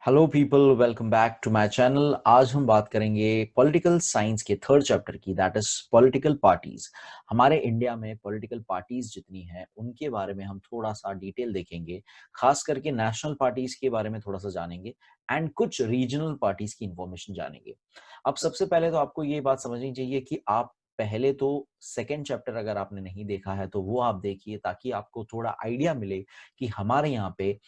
Hello people, welcome back to my channel. आज हम बात करेंगे पॉलिटिकल साइंस के थर्ड चैप्टर की, दैट इज पॉलिटिकल पार्टीज। हमारे इंडिया में पॉलिटिकल पार्टीज जितनी हैं उनके बारे में हम थोड़ा सा डिटेल देखेंगे। खास करके नेशनल पार्टीज के बारे में थोड़ा सा जानेंगे एंड कुछ रीजनल पार्टीज की इंफॉर्मेशन जानेंगे। अब सबसे पहले तो आपको ये बात समझनी चाहिए कि आप पहले तो सेकेंड चैप्टर अगर आपने नहीं देखा है तो वो आप देखिए, ताकि आपको थोड़ा आइडिया मिले कि हमारे यहाँ पे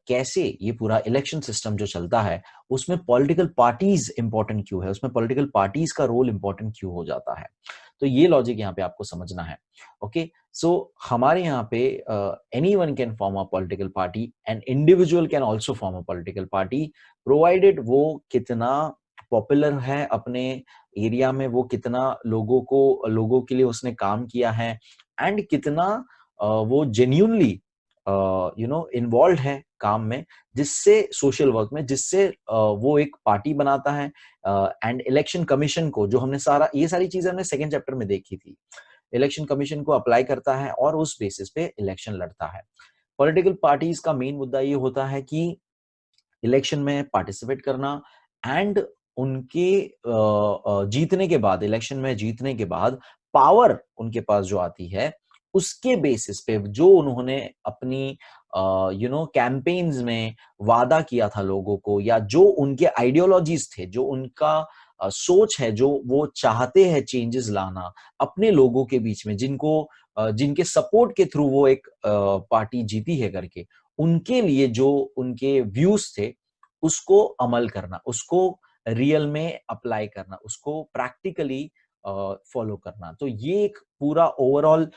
कैसे ये पूरा इलेक्शन सिस्टम जो चलता है उसमें पॉलिटिकल पार्टीज इंपॉर्टेंट क्यों है, उसमें पॉलिटिकल पार्टीज का रोल इंपॉर्टेंट क्यों हो जाता है। तो ये लॉजिक यहाँ पे आपको समझना है। ओके, सो हमारे यहाँ पे anyone can form a political party and individual can also form a political party, provided वो कितना पॉपुलर है अपने एरिया में, वो कितना लोगों के लिए उसने काम किया है एंड कितना वो जेन्यूनली इन्वॉल्व है काम में, जिससे सोशल वर्क में, जिससे वो एक पार्टी बनाता है। एंड इलेक्शन कमीशन को, जो हमने ये सारी चीजें हमने सेकेंड चैप्टर में देखी थी, इलेक्शन कमीशन को अप्लाई करता है और उस बेसिस पे इलेक्शन लड़ता है। पॉलिटिकल पार्टीज का मेन मुद्दा ये होता है कि इलेक्शन में पार्टिसिपेट करना एंड उनके जीतने के बाद, इलेक्शन में जीतने के बाद पावर उनके पास जो आती है उसके बेसिस पे जो उन्होंने अपनी कैंपेन्स में वादा किया था लोगों को, या जो उनके आइडियोलॉजीज थे, जो उनका सोच है, जो वो चाहते हैं चेंजेस लाना अपने लोगों के बीच में, जिनके सपोर्ट के थ्रू वो एक पार्टी जीती है करके, उनके लिए जो उनके व्यूज थे उसको अमल करना, उसको रियल में अप्लाई करना, उसको प्रैक्टिकली फॉलो करना। तो ये एक पूरा ओवरऑल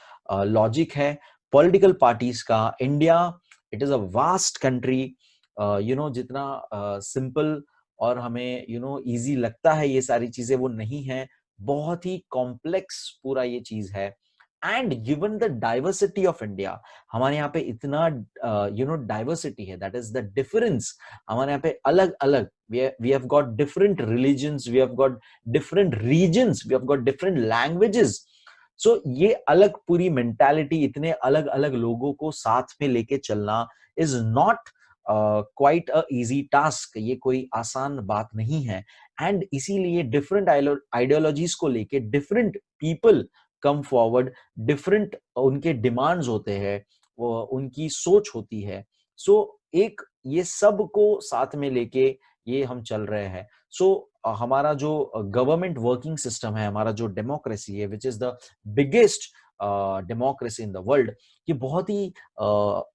लॉजिक है पॉलिटिकल पार्टीज का। India, it is a vast country. जितना सिंपल और हमें इजी लगता है ये सारी चीजें, वो नहीं है। बहुत ही कॉम्प्लेक्स पूरा ये चीज है। And given the diversity of India, हमारे यहाँ पे इतना डाइवर्सिटी है, दैट इज द डिफरेंस। हमारे यहाँ पे अलग अलग, we have got different religions, we have got different reasons, we have got different languages. So ये अलग पूरी मेंटालिटी, इतने अलग अलग लोगों को साथ में लेके चलना is not quite a easy task. ये कोई आसान बात नहीं है। एंड इसीलिए डिफरेंट आइडियोलॉजीज को लेके different people come forward, different उनके डिमांड्स होते हैं, वो उनकी सोच होती है। सो एक ये सब को साथ में लेके ये हम चल रहे हैं। सो हमारा जो गवर्नमेंट वर्किंग सिस्टम है, हमारा जो डेमोक्रेसी है, which is the biggest democracy in the world, ये बहुत ही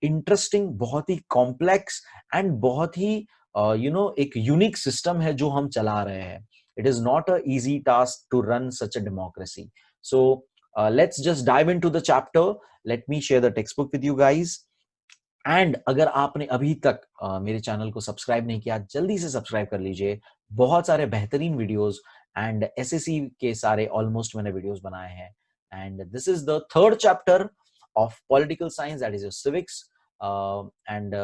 इंटरेस्टिंग, बहुत ही कॉम्प्लेक्स एंड बहुत ही एक यूनिक सिस्टम है जो हम चला रहे हैं। It is not a easy task to run such a democracy. So let's just dive into the chapter. Let me share the textbook with you guys. And अगर आपने अभी तक मेरे चैनल को सब्सक्राइब नहीं किया, जल्दी से सब्सक्राइब कर लीजिए। बहुत सारे बेहतरीन वीडियोस एंड एसएससी के सारे ऑलमोस्ट मैंने वीडियोस बनाए हैं। And this is the third chapter of political science, that is civics. And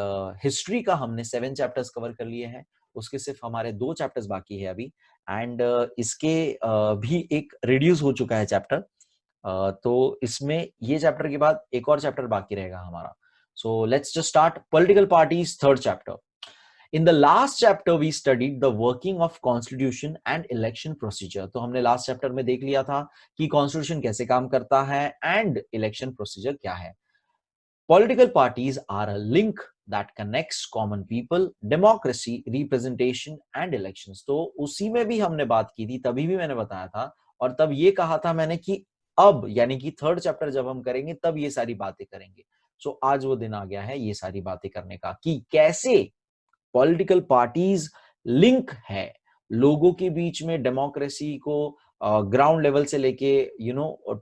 history का हमने 7 चैप्टर्स कवर कर लिए हैं, उसके सिर्फ हमारे 2 चैप्टर्स बाकी है अभी। एंड इसके भी एक रिड्यूस हो चुका है चैप्टर। तो इसमें ये चैप्टर के बाद एक और चैप्टर बाकी रहेगा हमारा। So let's just start political parties, third chapter. In the last chapter we studied the working of constitution and election procedure. तो हमने लास्ट चैप्टर में देख लिया था कि कॉन्स्टिट्यूशन कैसे काम करता है एंड इलेक्शन प्रोसीजर क्या है। Political parties are a link that connects common people, democracy, representation and elections. तो उसी में भी हमने बात की थी, तभी भी मैंने बताया था और तब ये कहा था मैंने कि अब यानी कि थर्ड चैप्टर जब हम करेंगे तब ये सारी बातें करेंगे। सो आज वो दिन आ गया है ये सारी बातें करने का कि कैसे पॉलिटिकल पार्टीज लिंक है लोगों के बीच में, डेमोक्रेसी को ग्राउंड लेवल से लेके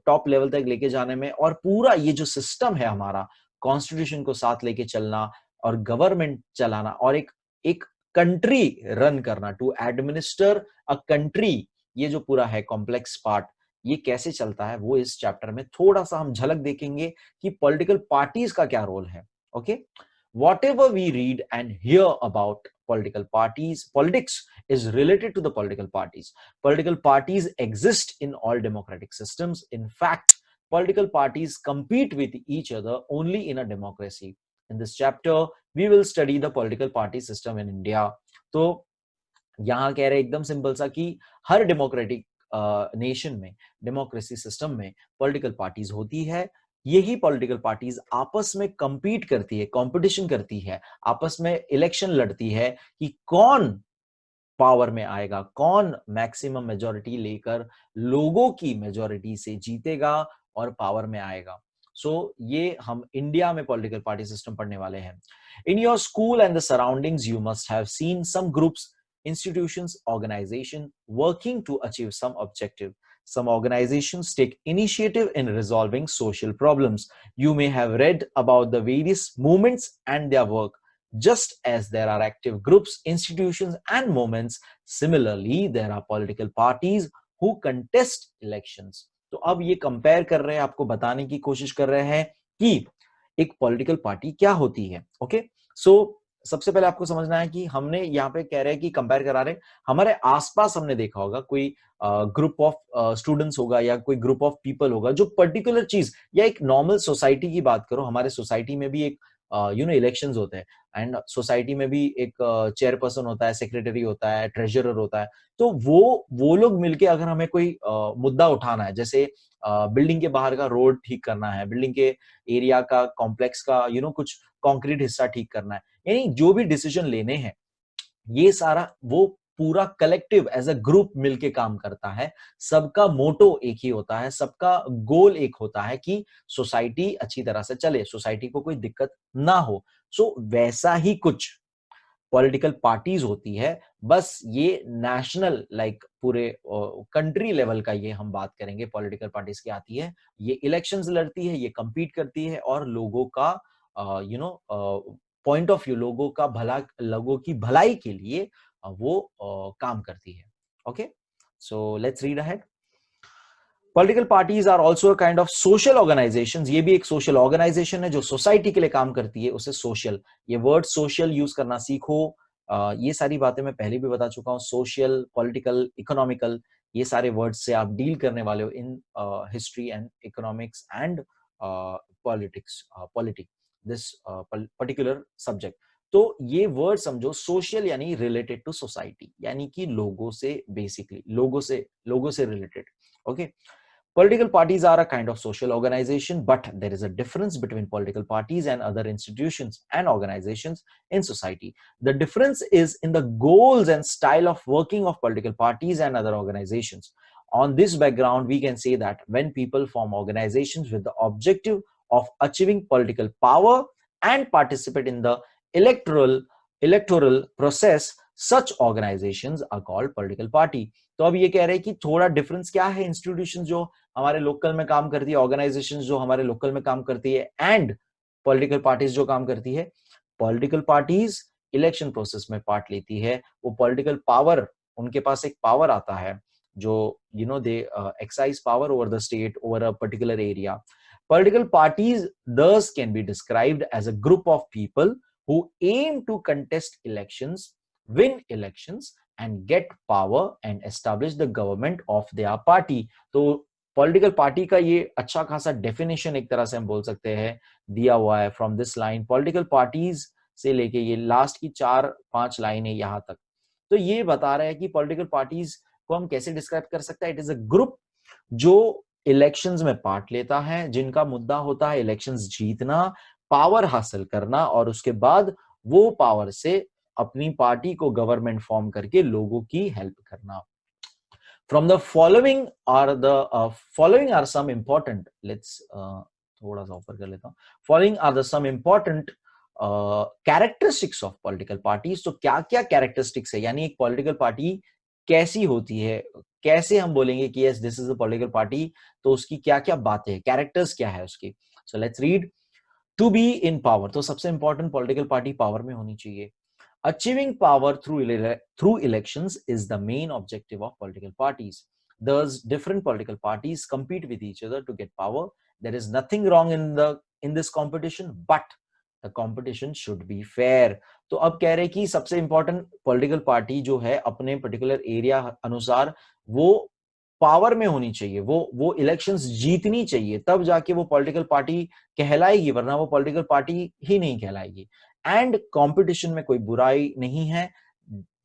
टॉप लेवल तक लेके जाने में, और पूरा ये जो सिस्टम है हमारा, कॉन्स्टिट्यूशन को साथ लेके चलना और गवर्नमेंट चलाना और एक एक कंट्री रन करना, टू एडमिनिस्टर अ कंट्री, ये जो पूरा है कॉम्प्लेक्स पार्ट, ये कैसे चलता है वो इस चैप्टर में थोड़ा सा हम झलक देखेंगे कि पॉलिटिकल पार्टीज का क्या रोल है। Okay, whatever we read and hear about political parties, politics is related to the political parties. Political parties exist in all democratic systems. In fact, political parties compete with each other only in a democracy. In this chapter, we will study the political party system in India. तो यहाँ कह रहे एकदम simple सा कि हर democratic nation में, democracy system में political parties होती है। यही पॉलिटिकल पार्टीज आपस में compete करती है, कंपटीशन करती है, आपस में इलेक्शन लड़ती है कि कौन पावर में आएगा, कौन मैक्सिमम मेजॉरिटी लेकर लोगों की मेजॉरिटी से जीतेगा और पावर में आएगा। ये हम इंडिया में पॉलिटिकल पार्टी सिस्टम पढ़ने वाले हैं। In your school and the surroundings you must have seen some groups, institutions, organization working to achieve some objective. Some organizations take initiative in resolving social problems. You may have read about the various movements and their work. Just as there are active groups, institutions, and movements, similarly, there are political parties who contest elections. तो अब ये compare कर रहे हैं, आपको बताने की कोशिश कर रहे हैं कि एक पॉलिटिकल पार्टी क्या होती है। ओके, सो सबसे पहले आपको समझना है कि हमने यहाँ पे कह रहे हैं कि कंपेयर करा रहे, हमारे आसपास हमने देखा होगा कोई ग्रुप ऑफ स्टूडेंट्स होगा या कोई ग्रुप ऑफ पीपल होगा जो पर्टिकुलर चीज, या एक नॉर्मल सोसाइटी की बात करो, हमारे सोसाइटी में भी एक इलेक्शंस होते हैं, एंड सोसाइटी में भी एक चेयरपर्सन होता है, सेक्रेटरी होता है, ट्रेजरर होता है। तो वो लोग मिलके अगर हमें कोई मुद्दा उठाना है, जैसे बिल्डिंग के बाहर का रोड ठीक करना है, बिल्डिंग के एरिया का, कॉम्प्लेक्स का कुछ कंक्रीट हिस्सा ठीक करना है, यानी जो भी डिसीजन लेने हैं, ये सारा वो पूरा कलेक्टिव एज अ ग्रुप मिलके काम करता है। सबका मोटो एक ही होता है, सबका गोल एक होता है कि सोसाइटी अच्छी तरह से चले, सोसाइटी को कोई दिक्कत ना हो। वैसा ही कुछ पॉलिटिकल पार्टीज होती है, बस ये नेशनल पूरे कंट्री लेवल का ये हम बात करेंगे। पॉलिटिकल पार्टीज की आती है, ये इलेक्शंस लड़ती है, ये compete करती है और लोगों का पॉइंट ऑफ व्यू, लोगों की भलाई के लिए वो काम करती है। Okay, so let's read ahead. Political parties are also kind of social organization. ये भी एक सोशल ऑर्गेनाइजेशन है जो सोसाइटी के लिए काम करती है, उसे सोशल, ये वर्ड सोशल यूज करना सीखो। ये सारी बातें मैं पहले भी बता चुका हूँ, सोशल, पॉलिटिकल, इकोनॉमिकल, ये सारे वर्ड्स से आप डील करने वाले हो in history and economics and politics this particular subject. तो ये वर्ड समझो, सोशल यानी रिलेटेड टू सोसाइटी, यानी कि लोगों से, बेसिकली लोगों से related. Okay, political parties are a kind of social organization, but there is a difference between political parties and other institutions and organizations in society. The difference is in the goals and style of working of political parties and other organizations. On this background, we can say that when people form organizations with the objective of achieving political power and participate in the electoral process, such organizations are called political party. तो अब ये कह रहे हैं कि थोड़ा difference क्या है, इंस्टीट्यूशन जो हमारे लोकल में काम करती है, ऑर्गेनाइजेशन जो हमारे लोकल में काम करती है, एंड पॉलिटिकल पार्टीज जो काम करती है। पॉलिटिकल पार्टीज इलेक्शन प्रोसेस में पार्ट लेती है, वो पॉलिटिकल पावर, उनके पास एक पावर आता है जो they exercise power over the state, over a particular area. Political parties thus can be described as a group of people who aim to contest elections, win elections, and get power and establish the government of their party. तो political party का ये अच्छा खासा definition एक तरह से हम बोल सकते हैं दिया हुआ है from this line. Political parties से लेके ये लास्ट की 4-5 लाइन है यहां तक, तो ये बता रहा है कि पॉलिटिकल पार्टीज को हम कैसे डिस्क्राइब कर सकते हैं। इट इज अ ग्रुप जो इलेक्शंस में पार्ट लेता है, जिनका मुद्दा होता है इलेक्शंस जीतना, पावर हासिल करना, और उसके बाद वो पावर से अपनी पार्टी को गवर्नमेंट फॉर्म करके लोगों की हेल्प करना। From the following are some important, let's थोड़ा सा ऊपर कर लेता हूँ। Following are the some important characteristics of political parties। तो क्या क्या characteristics है, यानी एक political party कैसी होती है, कैसे हम बोलेंगे कि yes this is a political party, तो उसकी क्या क्या बातें हैं, characters क्या है उसकी। So let's read। To be in power, तो सबसे important political party power में होनी चाहिए। Achieving power through elections is the main objective of political parties. Thus, different political parties compete with each other to get power. There is nothing wrong in this competition, but the competition should be fair. तो अब कह रहे कि सबसे important political party जो है अपने particular area अनुसार वो पावर में होनी चाहिए, वो इलेक्शंस जीतनी चाहिए, तब जाके वो पॉलिटिकल पार्टी कहलाएगी, वरना वो पॉलिटिकल पार्टी ही नहीं कहलाएगी। एंड कंपटीशन में कोई बुराई नहीं है,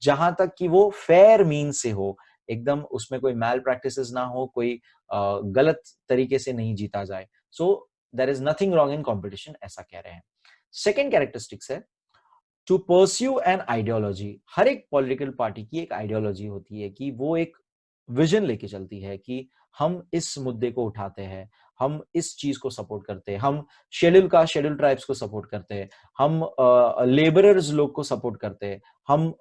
जहां तक कि वो फेयर मीन से हो, एकदम उसमें कोई मैल प्रैक्टिसेस ना हो, कोई गलत तरीके से नहीं जीता जाए। So there is nothing wrong in competition, ऐसा कह रहे हैं। सेकेंड कैरेक्टरिस्टिक्स है टू परस्यू एन आइडियोलॉजी। हर एक पॉलिटिकल पार्टी की एक आइडियोलॉजी होती है कि वो एक विजन लेके चलती है कि हम इस मुद्दे को उठाते हैं, हम इस चीज को सपोर्ट करते हैं, हम शेड्यूल ट्राइब्स को सपोर्ट करते हैं, हम लेबरर्स लोग को सपोर्ट करते हैं, हम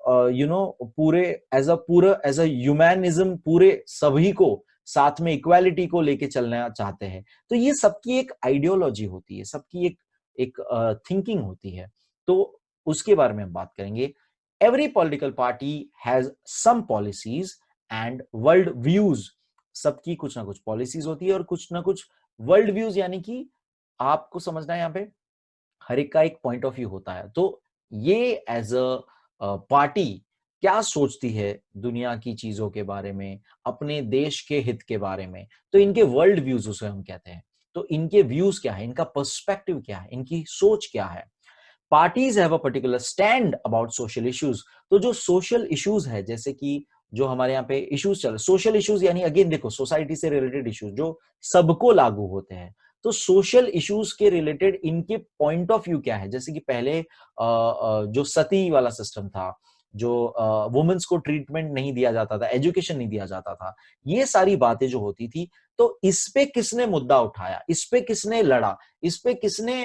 पूरे एज अ ह्यूमैनिज्म पूरे सभी को साथ में इक्वालिटी को लेके चलना चाहते हैं। तो ये सबकी एक आइडियोलॉजी होती है, सबकी एक एक थिंकिंग होती है। तो उसके बारे में हम बात करेंगे। Every political party has some policies and world views. सबकी कुछ ना कुछ पॉलिसीज होती है और कुछ ना कुछ वर्ल्ड व्यूज, यानी कि आपको समझना है, यहाँ पे हर एक का एक पॉइंट ऑफ व्यू होता है। तो ये एज अ पार्टी क्या सोचती है दुनिया की चीजों के बारे में, अपने देश के हित के बारे में, तो इनके वर्ल्ड व्यूज उसे हम कहते हैं। तो इनके व्यूज क्या है, इनका पर्सपेक्टिव क्या है, इनकी सोच क्या है। Parties have a particular stand about social issues. तो जो सोशल इश्यूज है, जैसे कि जो हमारे यहाँ पे इश्यूज चल रहे, सोशल इश्यूज यानी अगेन देखो सोसाइटी से रिलेटेड इश्यूज जो सबको लागू होते हैं। तो सोशल इश्यूज के रिलेटेड इनके पॉइंट ऑफ व्यू क्या है। जैसे कि पहले जो सती वाला सिस्टम था, जो वुमेन्स को ट्रीटमेंट नहीं दिया जाता था, एजुकेशन नहीं दिया जाता था, ये सारी बातें जो होती थी, तो इस पे किसने मुद्दा उठाया, इस पे किसने लड़ा, इस पे किसने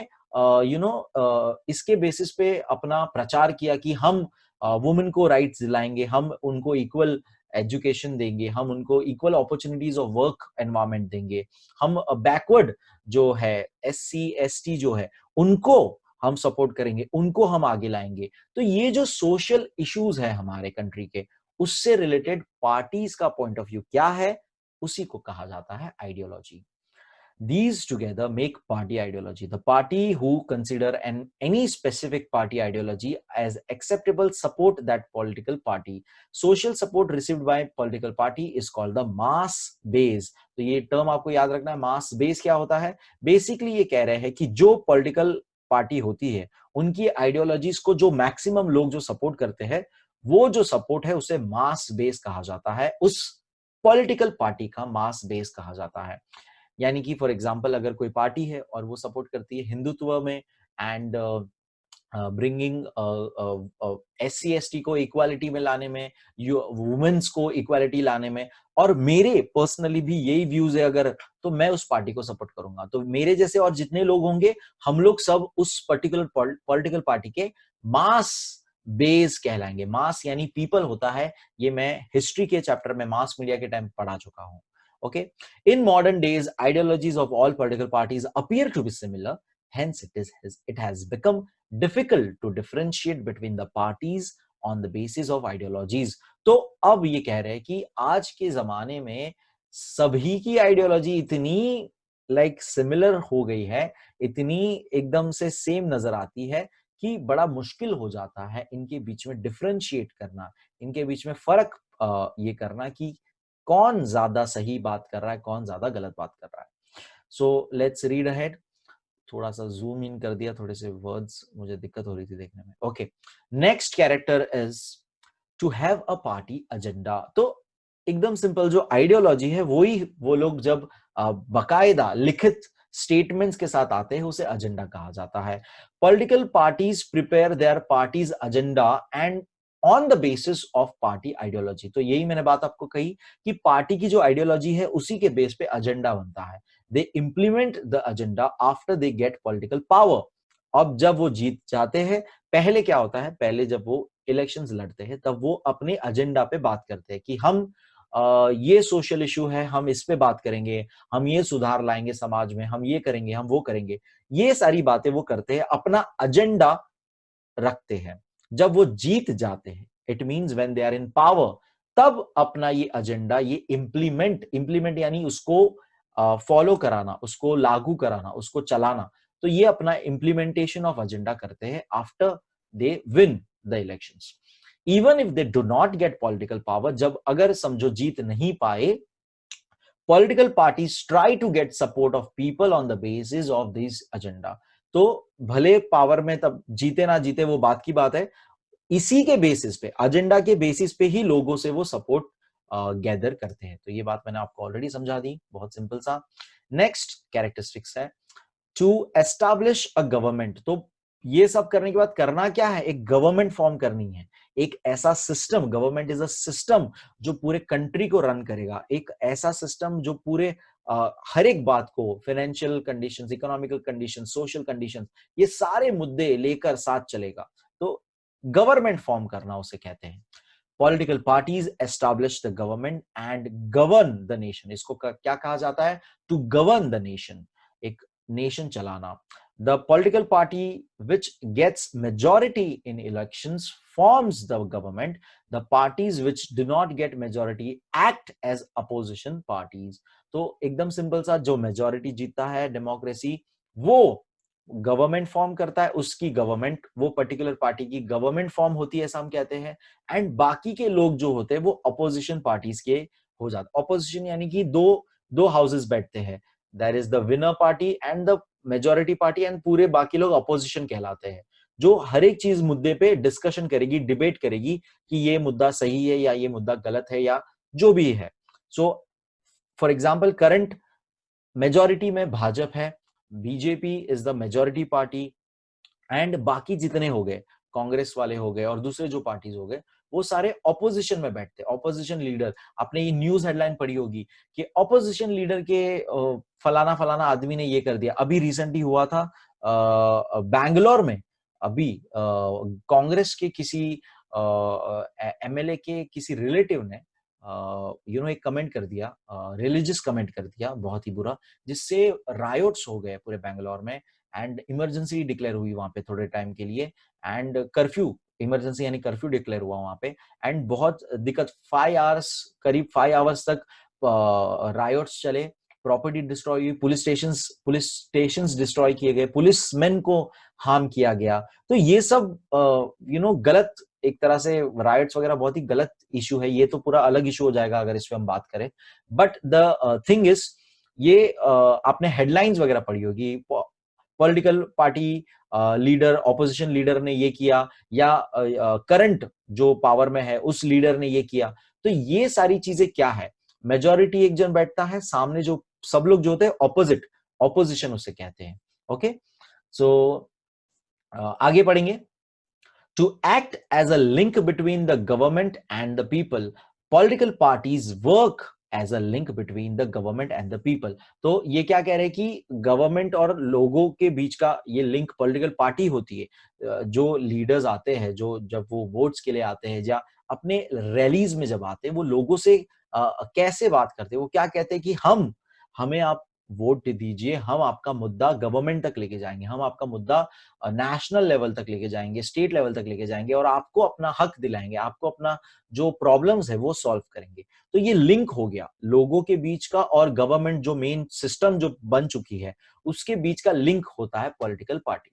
इसके बेसिस पे अपना प्रचार किया कि हम वुमेन को राइट्स दिलाएंगे, हम उनको इक्वल एजुकेशन देंगे, हम उनको equal opportunities of work environment देंगे, हम बैकवर्ड जो है SC ST जो है उनको हम सपोर्ट करेंगे, उनको हम आगे लाएंगे। तो ये जो सोशल इश्यूज है हमारे कंट्री के, उससे रिलेटेड पार्टीज का पॉइंट ऑफ व्यू क्या है, उसी को कहा जाता है ideology. These together make party ideology. The party who consider any specific party ideology as acceptable support that political party. Social support received by political party is called the mass base. तो ये term आपको याद रखना है, मास base क्या होता है। Basically ये कह रहे हैं कि जो पॉलिटिकल पार्टी होती है, उनकी आइडियोलॉजीज को जो मैक्सिमम लोग जो सपोर्ट करते हैं, वो जो सपोर्ट है उसे मास बेस कहा जाता है, उस पॉलिटिकल पार्टी का मास बेस कहा जाता है। यानी कि फॉर एग्जांपल अगर कोई पार्टी है और वो सपोर्ट करती है हिंदुत्व में एंड ब्रिंगिंग SC ST को इक्वालिटी में लाने में, वुमेन्स को इक्वालिटी लाने में, और मेरे पर्सनली भी यही व्यूज है अगर, तो मैं उस पार्टी को सपोर्ट करूंगा। तो मेरे जैसे और जितने लोग होंगे, हम लोग सब उस पर्टिकुलर पॉलिटिकल पार्टी के मास बेस कहलाएंगे। मास यानी पीपल होता है, ये मैं हिस्ट्री के चैप्टर में मास मीडिया के टाइम पढ़ा चुका हूं। Okay. In modern days, ideologies of all political parties appear to be similar. Hence, it has become difficult to differentiate between the parties on the basis of ideologies. तो अब ये कह रहे हैं कि आज के जमाने में सभी की आइडियोलॉजी इतनी सिमिलर हो गई है, इतनी एकदम से सेम नजर आती है कि बड़ा मुश्किल हो जाता है इनके बीच में डिफरेंशिएट करना, इनके बीच में फर्क ये करना कि कौन ज्यादा सही बात कर रहा है, कौन ज्यादा गलत बात कर रहा है। सो लेट्स रीड अहेड। थोड़ा सा जूम इन कर दिया, थोड़े से वर्ड्स मुझे दिक्कत हो रही थी देखने में। Okay, next character is to have a party agenda. तो एकदम सिंपल, जो आइडियोलॉजी है वही वो लोग जब बकायदा लिखित स्टेटमेंट्स के साथ आते हैं उसे एजेंडा कहा जाता है। Political parties prepare their parties agenda and on the basis of party ideology. तो यही मैंने बात आपको कही कि पार्टी की जो आइडियोलॉजी है उसी के बेस पे एजेंडा बनता है। They implement the agenda after they get political power. अब जब वो जीत जाते हैं, पहले क्या होता है, पहले जब वो इलेक्शंस लड़ते हैं तब वो अपने एजेंडा पे बात करते हैं कि हम ये सोशल इशू है, हम इस पे बात करेंगे, हम ये सुधार लाएंगे समाज में, हम ये करेंगे, हम वो करेंगे। ये सारी बातें वो करते हैं, अपना एजेंडा रखते हैं। जब वो जीत जाते हैं, it means when they are in power, तब अपना ये एजेंडा ये इंप्लीमेंट यानी उसको फॉलो कराना, उसको लागू कराना, उसको चलाना। तो ये अपना इंप्लीमेंटेशन ऑफ एजेंडा करते हैं after they win the elections. Even if they do not get political power, जब अगर समझो जीत नहीं पाए, political parties try to get support of people on the basis of this agenda. तो भले पावर में तब जीते ना जीते वो बात की बात है, इसी के बेसिस पे, एजेंडा के बेसिस पे ही लोगों से वो सपोर्ट गैदर करते हैं। तो ये बात मैंने आपको ऑलरेडी समझा दी, बहुत सिंपल सा। नेक्स्ट कैरेक्टरिस्टिक्स है टू एस्टैब्लिश अ गवर्नमेंट। तो ये सब करने के बाद करना क्या है, एक गवर्नमेंट फॉर्म करनी है, एक ऐसा system, government is a system जो पूरे कंट्री को रन करेगा, एक ऐसा सिस्टम जो पूरे हर एक बात को, financial conditions, economical conditions, social conditions, ये सारे मुद्दे लेकर साथ चलेगा। तो गवर्नमेंट फॉर्म करना उसे कहते हैं। Political parties establish the government and govern the nation. इसको क्या कहा जाता है, टू गवर्न द नेशन, एक नेशन चलाना। The political party which gets majority in elections forms the government. The parties which do not get majority act as opposition parties. तो एकदम simple सा, जो मेजॉरिटी जीतता है डेमोक्रेसी, वो गवर्नमेंट फॉर्म करता है, उसकी गवर्नमेंट, वो पर्टिकुलर पार्टी की गवर्नमेंट फॉर्म होती है, ऐसा हम कहते हैं। एंड बाकी के लोग जो होते हैं वो अपोजिशन पार्टीज के हो जाते। अपोजिशन यानी कि दो दो हाउसेस बैठते हैं, there is the winner party and the majority party, and पूरे बाकी लोग अपोजिशन कहलाते हैं, जो हर एक चीज मुद्दे पे डिस्कशन करेगी, डिबेट करेगी कि ये मुद्दा सही है या ये मुद्दा गलत है या जो भी है। So for example current majority में भाजपा है, BJP is the majority party, and बाकी जितने हो गए, कांग्रेस वाले हो गए और दूसरे जो पार्टीज हो गए, वो सारे ऑपोजिशन में बैठते। ऑपोजिशन लीडर, आपने ये न्यूज हेडलाइन पढ़ी होगी कि ऑपोजिशन लीडर के फलाना फलाना आदमी ने ये कर दिया। अभी रिसेंटली हुआ था बैंगलोर में, अभी कांग्रेस के किसी एमएलए के किसी रिलेटिव ने एक कमेंट कर दिया, रिलीजियस कमेंट कर दिया, बहुत ही बुरा, जिससे रायोट्स हो गए पूरे बैंगलोर में, एंड इमरजेंसी डिक्लेयर हुई वहां पे थोड़े टाइम के लिए, एंड कर्फ्यू, इमरजेंसी यानी कर्फ्यू डिक्लेयर हुआ वहां पे, एंड बहुत दिक्कत, 5 आवर्स, करीब 5 आवर्स तक रायोट्स चले, प्रॉपर्टी डिस्ट्रॉय हुई, पुलिस स्टेशंस डिस्ट्रॉय किए गए, पुलिसमैन को हार्म किया गया। तो ये सब गलत, एक तरह से राइट्स वगैरह बहुत ही गलत इशू है, ये तो पूरा अलग इशू हो जाएगा अगर इस पे हम बात करें। बट द थिंग इज, ये आपने हेडलाइंस वगैरह पढ़ी होगी, political party leader, opposition leader ने ये किया, या करंट जो पावर में है उस लीडर ने ये किया। तो ये सारी चीजें क्या है, मेजॉरिटी एक जन बैठता है, सामने जो सब लोग जो होते हैं ऑपोजिट, ऑपोजिशन उसे कहते हैं। ओके, सो आगे पढ़ेंगे। To act as a link between the government and the people, political parties work as a link between the government and the people. तो ये क्या कह रहे हैं कि गवर्नमेंट और लोगों के बीच का ये लिंक पॉलिटिकल पार्टी होती है। जो लीडर्स आते हैं, जो जब वो वोट्स के लिए आते हैं या अपने रैलीज में जब आते हैं, वो लोगों से कैसे बात करते हैं, वो क्या कहते हैं कि हमें आप वोट दीजिए, हम आपका मुद्दा गवर्नमेंट तक लेके जाएंगे, हम आपका मुद्दा नेशनल लेवल तक लेके जाएंगे, स्टेट लेवल तक लेके जाएंगे, और आपको अपना हक दिलाएंगे, आपको अपना जो प्रॉब्लम्स है वो सॉल्व करेंगे। तो ये लिंक हो गया लोगों के बीच का, और गवर्नमेंट जो मेन सिस्टम जो बन चुकी है उसके बीच का लिंक होता है political party.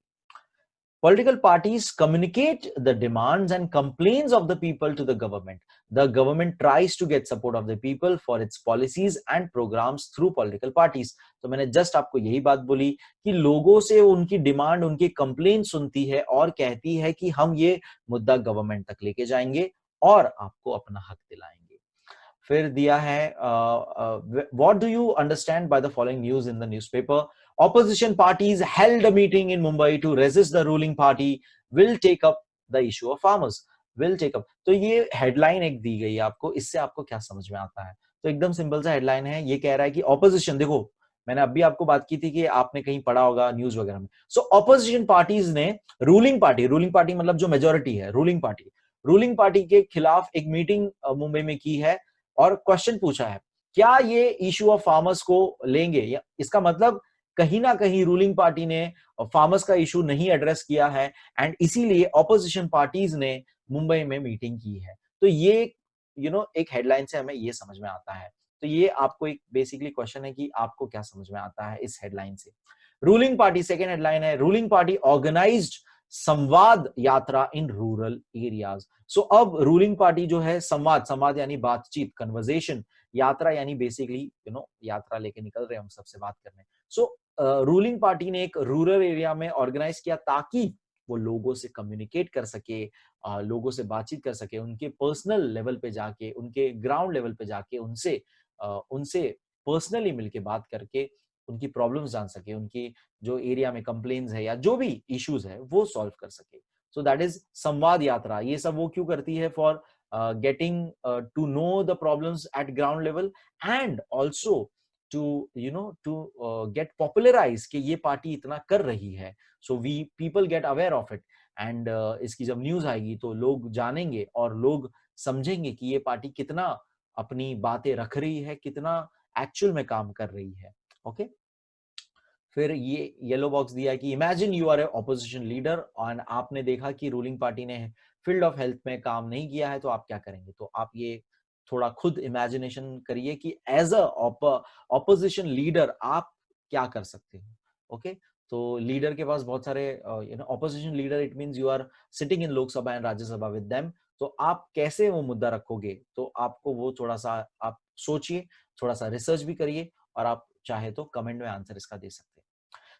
Political parties communicate the demands and complaints of the people to the government. The government tries to get support of the people for its policies and programs through political parties. तो मैंने just आपको यही बात बोली कि लोगों से उनकी डिमांड, उनकी कंप्लेंट सुनती है और कहती है कि हम ये मुद्दा गवर्नमेंट तक लेके जाएंगे और आपको अपना हक दिलाएंगे। फिर दिया है, what do you understand by the following news in the newspaper? Opposition parties held a meeting in Mumbai to resist the ruling party will take up the issue of farmers. Will take up. तो ये headline एक दी गई है आपको, इससे आपको क्या समझ में आता है? तो एकदम सिंपल सा हेडलाइन है, ये कह रहा है कि ऑपोजिशन, देखो मैंने अभी आपको बात की थी कि आपने कहीं पढ़ा होगा न्यूज वगैरह में। सो ऑपोजिशन पार्टीज ने रूलिंग पार्टी मतलब जो मेजोरिटी है, रूलिंग पार्टी के खिलाफ एक मीटिंग मुंबई में की है और क्वेश्चन पूछा है, क्या ये इशू ऑफ फार्मर्स को लेंगे? या इसका मतलब कहीं ना कहीं रूलिंग पार्टी ने फार्मर्स का इशू नहीं एड्रेस किया है, एंड इसीलिए ऑपोजिशन पार्टीज ने मुंबई में मीटिंग की है। तो ये एक हेडलाइन से हमें ये समझ में आता है। तो ये आपको एक बेसिकली क्वेश्चन है कि आपको क्या समझ में आता है इस हेडलाइन से। रूलिंग पार्टी, सेकेंड हेडलाइन है, रूलिंग पार्टी ऑर्गेनाइज्ड संवाद यात्रा इन रूरल एरियाज। सो अब रूलिंग पार्टी जो है संवाद यानी बातचीत, कन्वर्सेशन यात्रा यानी बेसिकली यात्रा लेके निकल रहे हैं हम सबसे बात करने। सो रूलिंग पार्टी ने एक रूरल एरिया में ऑर्गेनाइज किया ताकि वो लोगों से कम्युनिकेट कर सके, लोगों से बातचीत कर सके, उनके पर्सनल लेवल पे जाके, उनके ग्राउंड लेवल पे जाके उनसे पर्सनली मिलके बात करके उनकी प्रॉब्लम्स जान सके, उनकी जो एरिया में कंप्लेन्स है या जो भी इश्यूज है वो सॉल्व कर सके। सो दैट इज संवाद यात्रा। ये सब वो क्यों करती है? For getting to know the problems at ground level and also to get popularise कि ये पार्टी इतना कर रही है। So we people get aware of it and इसकी जब न्यूज आएगी तो लोग जानेंगे और लोग समझेंगे कि ये पार्टी कितना अपनी बातें रख रही है, कितना एक्चुअल में काम कर रही है। ओके फिर ये येलो बॉक्स दिया कि imagine you are a opposition leader और आपने देखा कि रूलिंग पार्टी ने फील्ड ऑफ हेल्थ में काम नहीं किया है तो आप क्या करेंगे? तो आप ये थोड़ा खुद इमेजिनेशन करिए कि एज अ ऑपोजिशन लीडर आप क्या कर सकते हो। ओके तो लीडर के पास बहुत सारे opposition leader it means you are sitting in Lok Sabha and Rajya Sabha with them. तो आप कैसे वो मुद्दा रखोगे? तो आपको वो थोड़ा सा आप सोचिए, थोड़ा सा रिसर्च भी करिए और आप चाहे तो कमेंट में आंसर इसका दे सकते हैं।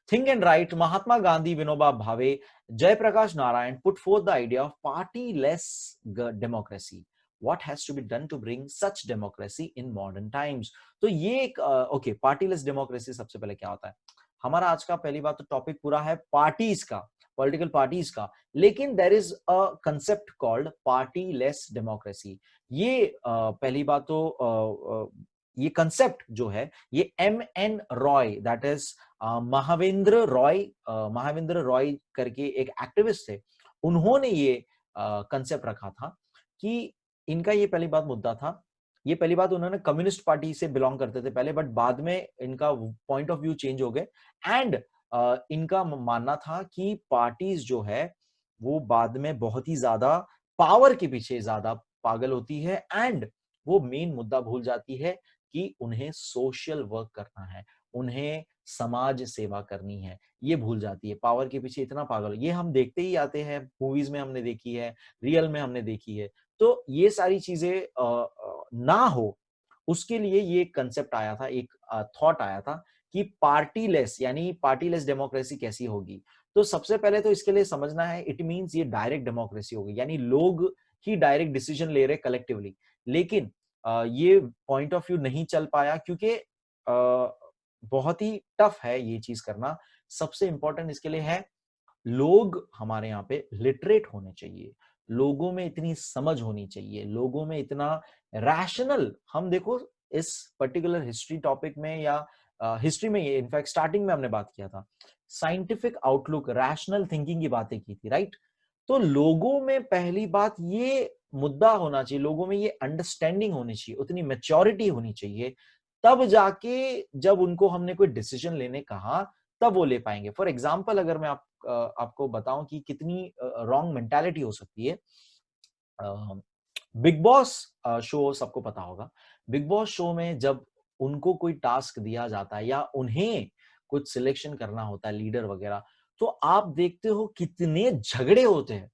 Think and Right, Mahatma Gandhi, Vinoba Bhave, Jayaprakash Narayan put forth the idea of party-less democracy. What has to be done to bring such democracy in modern times? तो ये एक ओके पार्टीलेस डेमोक्रेसी सबसे पहले क्या होता है? हमारा आज का पहली बात तो टॉपिक पूरा है पार्टीज का, पॉलिटिकल पार्टीज का, लेकिन there is a concept called partyless democracy. ये पहली बात तो ये कंसेप्ट जो है ये M.N. Roy that is Mahavendra Roy करके एक एक्टिविस्ट थे, उन्होंने ये कंसेप्ट रखा था कि इनका ये पहली बात मुद्दा था। ये पहली बात उन्होंने कम्युनिस्ट पार्टी से बिलोंग करते थे पहले, बट बाद में इनका पॉइंट ऑफ व्यू चेंज हो गए एंड इनका मानना था कि पार्टीज जो है वो बाद में बहुत ही ज्यादा पावर के पीछे ज्यादा पागल होती है एंड वो मेन मुद्दा भूल जाती है कि उन्हें सोशल वर्क करना है, उन्हें समाज सेवा करनी है, ये भूल जाती है। पावर के पीछे इतना पागल, ये हम देखते ही आते हैं, मूवीज में हमने देखी है, रियल में हमने देखी है। तो ये सारी चीजें ना हो उसके लिए ये कंसेप्ट आया था, एक थॉट आया था कि पार्टीलेस यानी पार्टीलेस डेमोक्रेसी कैसी होगी। तो सबसे पहले तो इसके लिए समझना है इट मींस ये डायरेक्ट डेमोक्रेसी होगी, यानी लोग ही डायरेक्ट डिसीजन ले रहे कलेक्टिवली। लेकिन ये पॉइंट ऑफ व्यू नहीं चल पाया क्योंकि बहुत ही टफ है ये चीज करना। सबसे इंपॉर्टेंट इसके लिए है लोग हमारे यहाँ पे लिटरेट होने चाहिए, लोगों में इतनी समझ होनी चाहिए, लोगों में इतना रैशनल, हम देखो इस पर्टिकुलर हिस्ट्री टॉपिक में या हिस्ट्री में ये इनफैक्ट स्टार्टिंग में हमने बात किया था, साइंटिफिक आउटलुक, रैशनल थिंकिंग की बातें की थी, राइट? तो लोगों में पहली बात ये मुद्दा होना चाहिए, लोगों में ये अंडरस्टैंडिंग होनी चाहिए, उतनी मैच्योरिटी होनी चाहिए, तब जाके जब उनको हमने कोई डिसीजन लेने कहा तब वो ले पाएंगे। फॉर एग्जाम्पल अगर मैं आपको बताऊं कि कितनी रॉन्ग मेंटालिटी हो सकती है, बिग बॉस शो सबको पता होगा। बिग बॉस शो में जब उनको कोई टास्क दिया जाता है या उन्हें कुछ सिलेक्शन करना होता है लीडर वगैरह, तो आप देखते हो कितने झगड़े होते हैं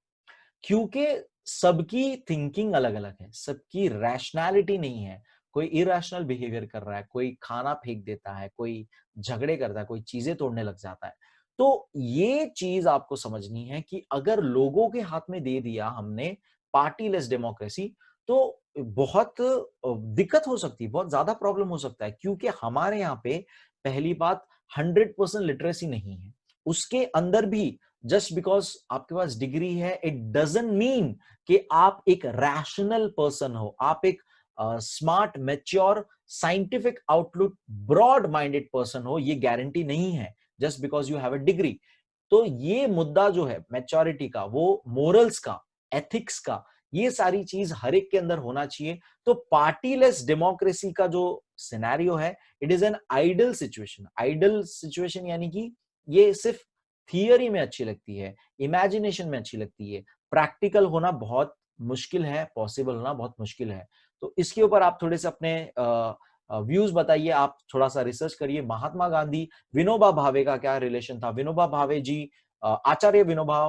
क्योंकि सबकी थिंकिंग अलग अलग है, सबकी रैशनैलिटी नहीं है। कोई इरेशनल बिहेवियर कर रहा है, कोई खाना फेंक देता है, कोई झगड़े करता है, कोई चीजें तोड़ने लग जाता है। तो ये चीज आपको समझनी है कि अगर लोगों के हाथ में दे दिया हमने पार्टीलेस डेमोक्रेसी तो बहुत दिक्कत हो सकती है, बहुत ज्यादा प्रॉब्लम हो सकता है क्योंकि हमारे यहाँ पे पहली बात 100% लिटरेसी नहीं है। उसके अंदर भी जस्ट बिकॉज आपके पास डिग्री है इट डजंट मीन कि आप एक रैशनल पर्सन हो, आप एक smart, mature, scientific outlook, broad minded person हो, ये गारंटी नहीं है just because you have a degree. तो ये मुद्दा जो है मैच्योरिटी का, वो मोरल्स का, एथिक्स का, ये सारी चीज हर एक के अंदर होना चाहिए। तो पार्टीलेस डेमोक्रेसी का जो सिनेरियो है it is an ideal situation. Ideal situation यानी कि ये सिर्फ थियरी में अच्छी लगती है, इमेजिनेशन में अच्छी लगती है, प्रैक्टिकल होना बहुत मुश्किल है, पॉसिबल होना बहुत मुश्किल है। तो इसके ऊपर आप थोड़े से अपने व्यूज बताइए, आप थोड़ा सा रिसर्च करिए। महात्मा गांधी, विनोबा भावे का क्या रिलेशन था? विनोबा भावे जी आचार्य विनोबा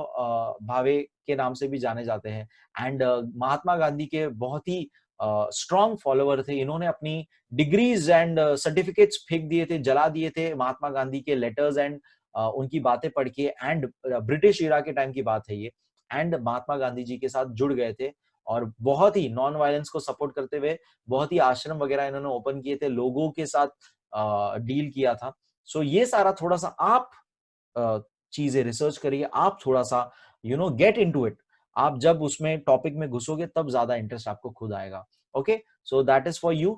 भावे के नाम से भी जाने जाते हैं एंड महात्मा गांधी के बहुत ही स्ट्रॉन्ग फॉलोअर थे। इन्होंने अपनी डिग्रीज एंड सर्टिफिकेट्स फेंक दिए थे, जला दिए थे महात्मा गांधी के लेटर्स एंड उनकी बातें पढ़ के। एंड ब्रिटिश इरा के टाइम की बात है ये। एंड महात्मा गांधी जी के साथ जुड़ गए थे और बहुत ही नॉन वायलेंस को सपोर्ट करते हुए बहुत ही आश्रम वगैरह इन्होंने ओपन किए थे, लोगों के साथ डील किया था। सो ये सारा थोड़ा सा आप चीजें रिसर्च करिए, आप थोड़ा सा गेट इनटू इट। आप जब उसमें टॉपिक में घुसोगे तब ज्यादा इंटरेस्ट आपको खुद आएगा। Okay, so that is for you.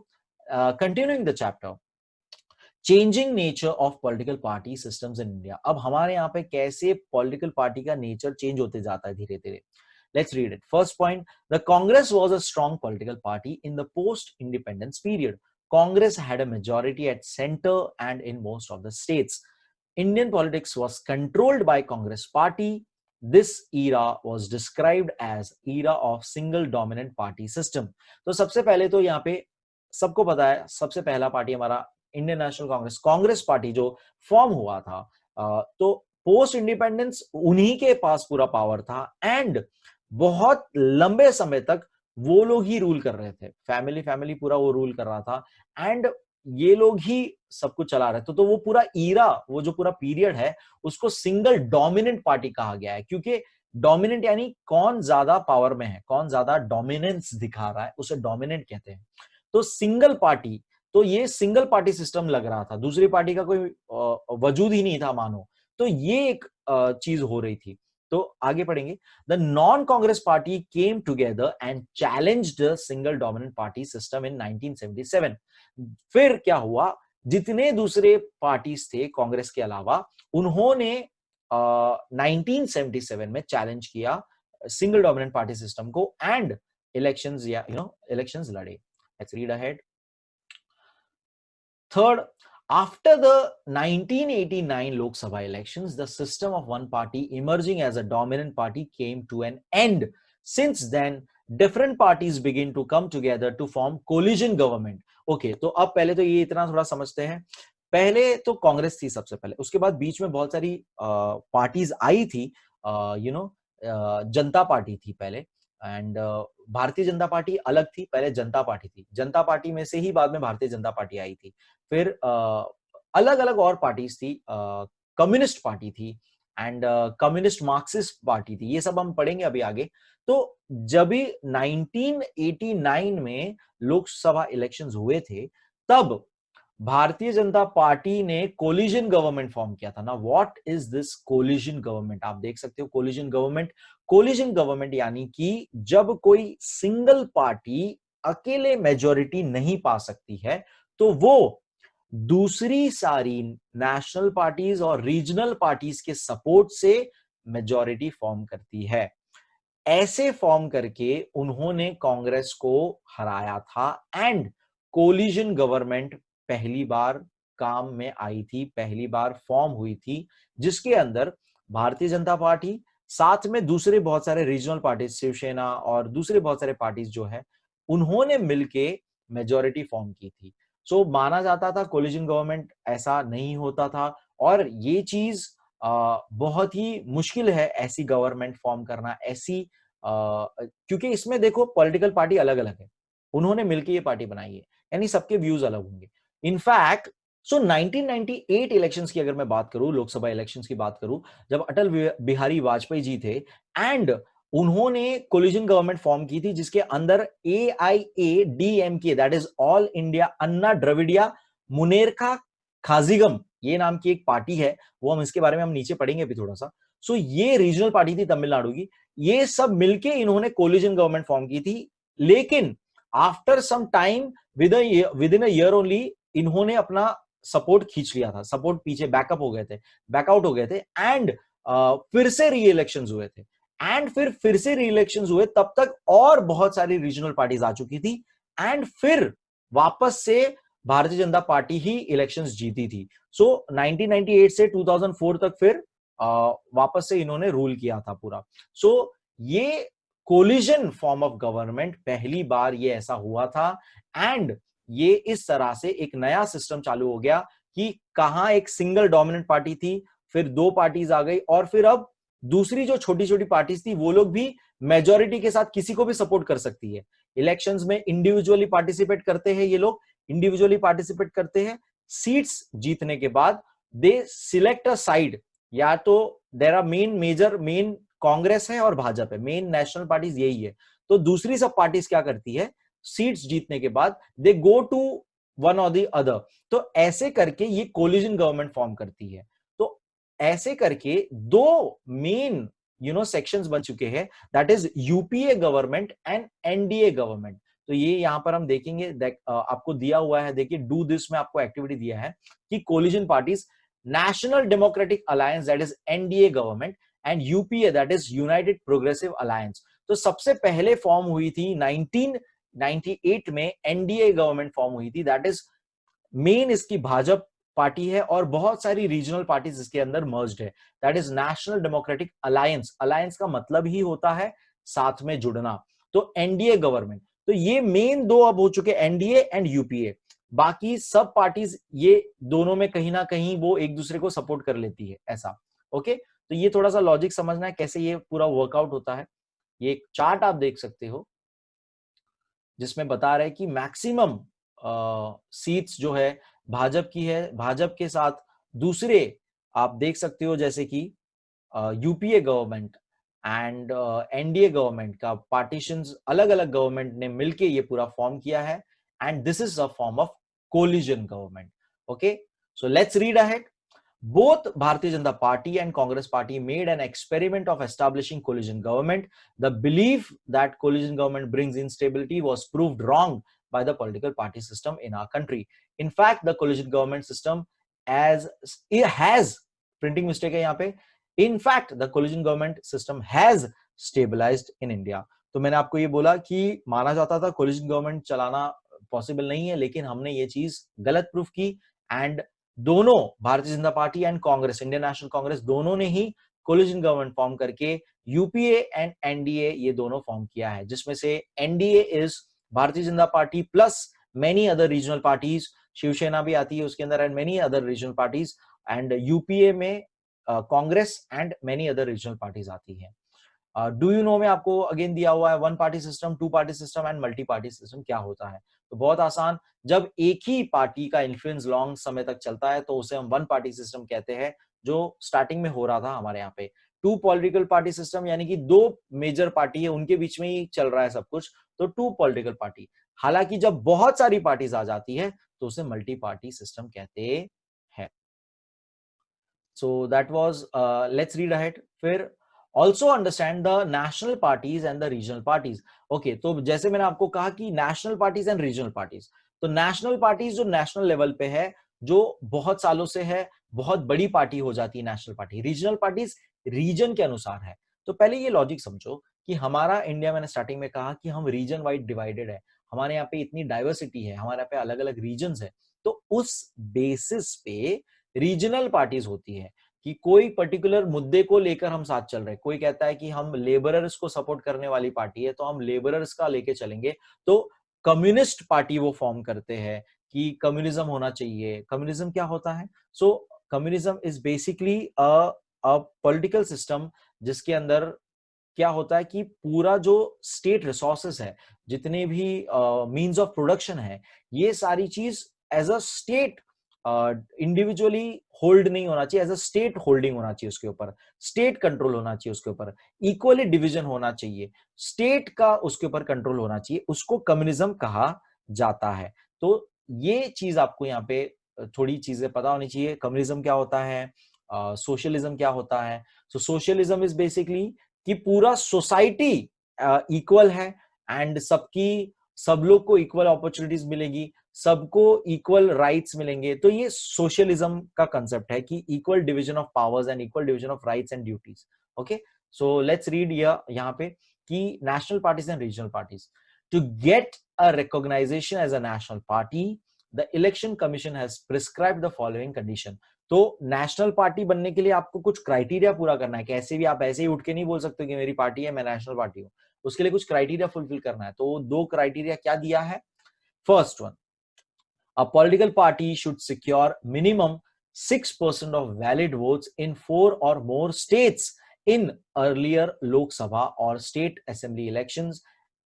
Continuing the chapter, changing nature of political party systems in India. अब हमारे यहाँ पे कैसे पॉलिटिकल पार्टी का नेचर चेंज होते जाता है धीरे धीरे। Let's read it. First point, the Congress was a strong political party in the post-independence period. Congress had a majority at center and in most of the states. Indian politics was controlled by Congress party. This era was described as era of single dominant party system. तो सबसे पहले तो यहाँ पे सबको पता है, सबसे पहला पार्टी हमारा Indian national Congress, Congress party जो फॉर्म हुआ था, तो पोस्ट इंडिपेंडेंस उन्हीं के पास पूरा पावर था एंड बहुत लंबे समय तक वो लोग ही रूल कर रहे थे। फैमिली पूरा वो रूल कर रहा था एंड ये लोग ही सब कुछ चला रहे थे। तो वो पूरा ईरा, वो जो पूरा पीरियड है, उसको सिंगल डोमिनेंट पार्टी कहा गया है, क्योंकि डोमिनेंट यानी कौन ज्यादा पावर में है, कौन ज्यादा डोमिनेंस दिखा रहा है, उसे डोमिनेंट कहते हैं। तो सिंगल पार्टी, तो ये सिंगल पार्टी सिस्टम लग रहा था, दूसरी पार्टी का कोई वजूद ही नहीं था मानो। तो ये एक चीज हो रही थी। तो आगे पढ़ेंगे, the non Congress party came together and challenged the single dominant party system in 1977। फिर क्या हुआ, जितने दूसरे पार्टीज थे कांग्रेस के अलावा, उन्होंने 1977 में चैलेंज किया सिंगल डोमिनेंट पार्टी सिस्टम को एंड इलेक्शंस या इलेक्शंस लड़े। Let's read ahead. Third, after the 1989 Lok Sabha elections, the system of one party emerging as a dominant party came to an end. Since then, different parties begin to come together to form coalition government. Okay, तो अब पहले तो ये इतना थोड़ा समझते हैं। पहले तो कांग्रेस थी सबसे पहले, उसके बाद बीच में बहुत सारी पार्टीज आई थी। जनता पार्टी थी पहले एंड भारतीय जनता पार्टी अलग थी, पहले जनता पार्टी थी। जनता पार्टी में से ही बाद में भारतीय जनता पार्टी आई थी। फिर अलग अलग और पार्टीज थी, कम्युनिस्ट पार्टी थी एंड कम्युनिस्ट मार्क्सिस्ट पार्टी थी। ये सब हम पढ़ेंगे अभी आगे। तो जब भी 1989 में लोकसभा इलेक्शंस हुए थे, तब भारतीय जनता पार्टी ने कोलिजन गवर्नमेंट फॉर्म किया था ना। What is this collision government? आप देख सकते हो कोलिजन गवर्नमेंट। कोलिजन गवर्नमेंट यानी कि जब कोई सिंगल पार्टी अकेले मेजॉरिटी नहीं पा सकती है, तो वो दूसरी सारी नेशनल पार्टीज और रीजनल पार्टीज के सपोर्ट से मेजॉरिटी फॉर्म करती है। ऐसे फॉर्म करके उन्होंने कांग्रेस को हराया था एंड कोलिजन गवर्नमेंट पहली बार काम में आई थी, पहली बार फॉर्म हुई थी, जिसके अंदर भारतीय जनता पार्टी साथ में दूसरे बहुत सारे रीजनल पार्टीज, शिवसेना और दूसरे बहुत सारे पार्टीज जो है, उन्होंने मिलके मेजॉरिटी फॉर्म की थी। सो माना जाता था कोलिजन गवर्नमेंट ऐसा नहीं होता था और ये चीज बहुत ही मुश्किल है ऐसी गवर्नमेंट फॉर्म करना, ऐसी क्योंकि इसमें देखो पॉलिटिकल पार्टी अलग अलग है, उन्होंने मिलकर ये पार्टी बनाई है, यानी सबके व्यूज अलग होंगे। इनफैक्ट 1998 इलेक्शंस की अगर मैं बात करूं, लोकसभा इलेक्शंस की बात करूं, जब अटल बिहारी वाजपेयी जी थे एंड उन्होंने कोलिजन गवर्नमेंट फॉर्म की थी, जिसके अंदर AIADMK, that is all India Anna Dravida मुनेरका खाजिगम, ये नाम की एक पार्टी है, वो हम इसके बारे में हम नीचे पढ़ेंगे अभी थोड़ा सा। सो ये रीजनल पार्टी थी तमिलनाडु की। ये सब मिलके इन्होंने कोलिजन गवर्नमेंट फॉर्म की थी, लेकिन after some time with in a year only इन्होंने अपना सपोर्ट खींच लिया था, सपोर्ट पीछे बैकअप हो गए थे, बैकआउट हो गए थे एंड फिर से री इलेक्शंस हुए थे एंड फिर से री इलेक्शंस हुए, तब तक और बहुत सारी रीजनल पार्टीज आ चुकी थी एंड फिर वापस से भारतीय जनता पार्टी ही इलेक्शंस जीती थी। सो 1998 से 2004 तक फिर वापस से इन्होंने रूल किया था पूरा। सो ये कोलिजन फॉर्म ऑफ गवर्नमेंट पहली बार ये ऐसा हुआ था एंड ये इस तरह से एक नया सिस्टम चालू हो गया कि कहां एक सिंगल डोमिनेंट पार्टी थी, फिर दो पार्टीज आ गई और फिर अब दूसरी जो छोटी छोटी पार्टीज थी वो लोग भी मेजोरिटी के साथ किसी को भी सपोर्ट कर सकती है। इलेक्शंस में इंडिविजुअली पार्टिसिपेट करते हैं, ये लोग इंडिविजुअली पार्टिसिपेट करते हैं। सीट्स जीतने के बाद दे सिलेक्ट अ साइड, या तो देयर आर मेन कांग्रेस है और भाजपा है, मेन नेशनल पार्टीज यही है। तो दूसरी सब पार्टीज क्या करती है, सीट्स जीतने के बाद दे गो टू वन और द अदर, तो ऐसे करके ये कोलिजन गवर्नमेंट फॉर्म करती है। तो ऐसे करके दो मेन सेक्शंस बन चुके हैं, that is UPA government and NDA government. तो ये यहां पर हम देखेंगे, आपको दिया हुआ है, देखिए डू दिस में आपको एक्टिविटी दिया है कि collision parties national democratic alliance that is NDA government and UPA that is United progressive alliance. तो सबसे पहले फॉर्म हुई थी 1998 में, एनडीए गवर्नमेंट फॉर्म हुई थी, दैट इज मेन इसकी भाजपा पार्टी है और बहुत सारी रीजनल पार्टीज इसके अंदर मर्ज्ड है, that is national democratic alliance. Alliance का मतलब ही होता है साथ में जुड़ना। तो एनडीए गवर्नमेंट, तो ये मेन दो अब हो चुके, एनडीए एंड यूपीए। बाकी सब पार्टीज ये दोनों में कहीं ना कहीं वो एक दूसरे को सपोर्ट कर लेती है, ऐसा। ओके, तो ये थोड़ा सा लॉजिक समझना है कैसे ये पूरा वर्कआउट होता है। ये एक चार्ट आप देख सकते हो जिसमें बता रहे हैं कि मैक्सिमम सीट्स जो है भाजपा की है, भाजपा के साथ दूसरे आप देख सकते हो जैसे कि UPA government and NDA government का पार्टीशंस अलग अलग गवर्नमेंट ने मिलके ये पूरा फॉर्म किया है, and this is a form of collision government. Okay, so let's read ahead. Both Bharatiya Janata Party and Congress Party made an experiment of establishing coalition government. The belief that coalition government brings instability was proved wrong by the political party system in our country. In fact, the coalition government system as it has printing mistake है यहाँ पे, in fact the coalition government system has stabilized in India. तो मैंने आपको ये बोला कि माना जाता था coalition government चलाना पॉसिबल नहीं है, लेकिन हमने ये चीज गलत प्रूफ की, एंड दोनों भारतीय Janata party and Congress, Indian national Congress, दोनों ने ही कोलिजन गवर्नमेंट फॉर्म करके यूपीए एंड एनडीए ये दोनों फॉर्म किया है, जिसमें से NDA is Bharatiya Janata Party plus many other regional parties, Shiv Sena भी आती है उसके अंदर, and many other regional parties, and UPA में Congress and many other regional parties आती है। डू यू नो में आपको अगेन दिया हुआ है one party system, two party system and multi party system क्या होता है। तो बहुत आसान, जब एक ही पार्टी का इन्फ्लुएंस लॉन्ग समय तक चलता है तो उसे हम वन पार्टी सिस्टम कहते हैं, जो स्टार्टिंग में हो रहा था हमारे यहाँ पे। टू पॉलिटिकल पार्टी सिस्टम यानी कि दो मेजर पार्टी है, उनके बीच में ही चल रहा है सब कुछ, तो टू पॉलिटिकल पार्टी। हालांकि जब बहुत सारी पार्टीज आ जाती है तो उसे मल्टी पार्टी सिस्टम कहते हैं। So that was, let's read ahead. फिर also understand the national parties and the regional parties. Okay, तो जैसे मैंने आपको कहा कि national parties and regional parties, तो national parties जो national level पे है, जो बहुत सालों से है, बहुत बड़ी पार्टी हो जाती है national party. Regional parties region के अनुसार है। तो पहले ये लॉजिक समझो कि हमारा इंडिया, मैंने स्टार्टिंग में कहा कि हम रीजन वाइड डिवाइडेड है, हमारे यहाँ पे इतनी डाइवर्सिटी है, हमारे यहाँ पे अलग अलग रीजन है, तो उस बेसिस पे रीजनल पार्टीज होती है कि कोई पर्टिकुलर मुद्दे को लेकर हम साथ चल रहे हैं। कोई कहता है कि हम लेबरर्स को सपोर्ट करने वाली पार्टी है तो हम लेबरर्स का लेके चलेंगे, तो कम्युनिस्ट पार्टी वो फॉर्म करते हैं कि कम्युनिज्म होना चाहिए। कम्युनिज्म क्या होता है? So communism is basically a political system जिसके अंदर क्या होता है कि पूरा जो स्टेट रिसोर्सेस है, जितने भी मींस ऑफ प्रोडक्शन है, ये सारी चीज as a state individually hold नहीं होना चाहिए, एज अ स्टेट होल्डिंग होना चाहिए उसके ऊपर, स्टेट कंट्रोल होना चाहिए उसके ऊपर, इक्वली डिवीजन होना चाहिए, स्टेट का उसके ऊपर कंट्रोल होना चाहिए, उसको कम्युनिज्म कहा जाता है। तो ये चीज आपको यहाँ पे थोड़ी चीजें पता होनी चाहिए। कम्युनिज्म क्या होता है, सोशलिज्म क्या होता है। सो सोशलिज्म इज बेसिकली कि पूरा सोसाइटी इक्वल है एंड सब लोग को इक्वल अपॉर्चुनिटीज मिलेगी, सबको इक्वल राइट्स मिलेंगे। तो ये सोशलिज्म का कंसेप्ट है कि equal division of powers and equal division of rights and duties. Okay, so let's read यहाँ पे कि national parties and regional parties, to get a recognisation as a national party the election commission has prescribed the following condition. तो national party बनने के लिए आपको कुछ criteria पूरा करना है। कैसे भी आप ऐसे ही उठ के नहीं बोल सकते कि मेरी पार्टी है, मैं नेशनल पार्टी हूं। उसके लिए कुछ क्राइटेरिया फुलफिल करना है। तो दो क्राइटेरिया क्या दिया है? First one, a political party should secure minimum 6% of valid votes in 4 or more states in earlier Lok Sabha or state assembly elections,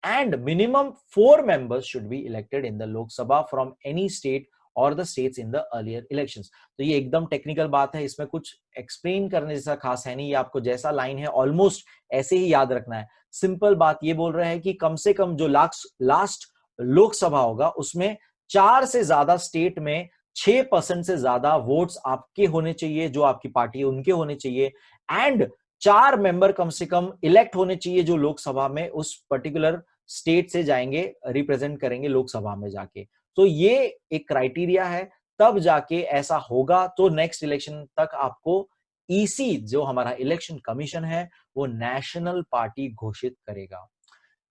and minimum 4 members should be elected in the Lok Sabha from any state or the states in the earlier elections. तो ये एकदम technical बात है, इसमें कुछ explain करने जैसा खास है नहीं, ये आपको जैसा लाइन है ऑलमोस्ट ऐसे ही याद रखना है। सिंपल बात ये बोल रहे हैं कि कम से कम जो लास्ट लोकसभा होगा उसमें 4 से ज्यादा स्टेट में 6% से ज्यादा वोट्स आपके होने चाहिए, जो आपकी पार्टी है उनके होने चाहिए, एंड 4 मेंबर कम से कम इलेक्ट होने चाहिए जो लोकसभा में उस पर्टिकुलर स्टेट से जाएंगे, रिप्रेजेंट करेंगे लोकसभा में जाके। तो ये एक क्राइटेरिया है, तब जाके ऐसा होगा। तो नेक्स्ट इलेक्शन तक आपको ईसी जो हमारा इलेक्शन कमीशन है वो नेशनल पार्टी घोषित करेगा।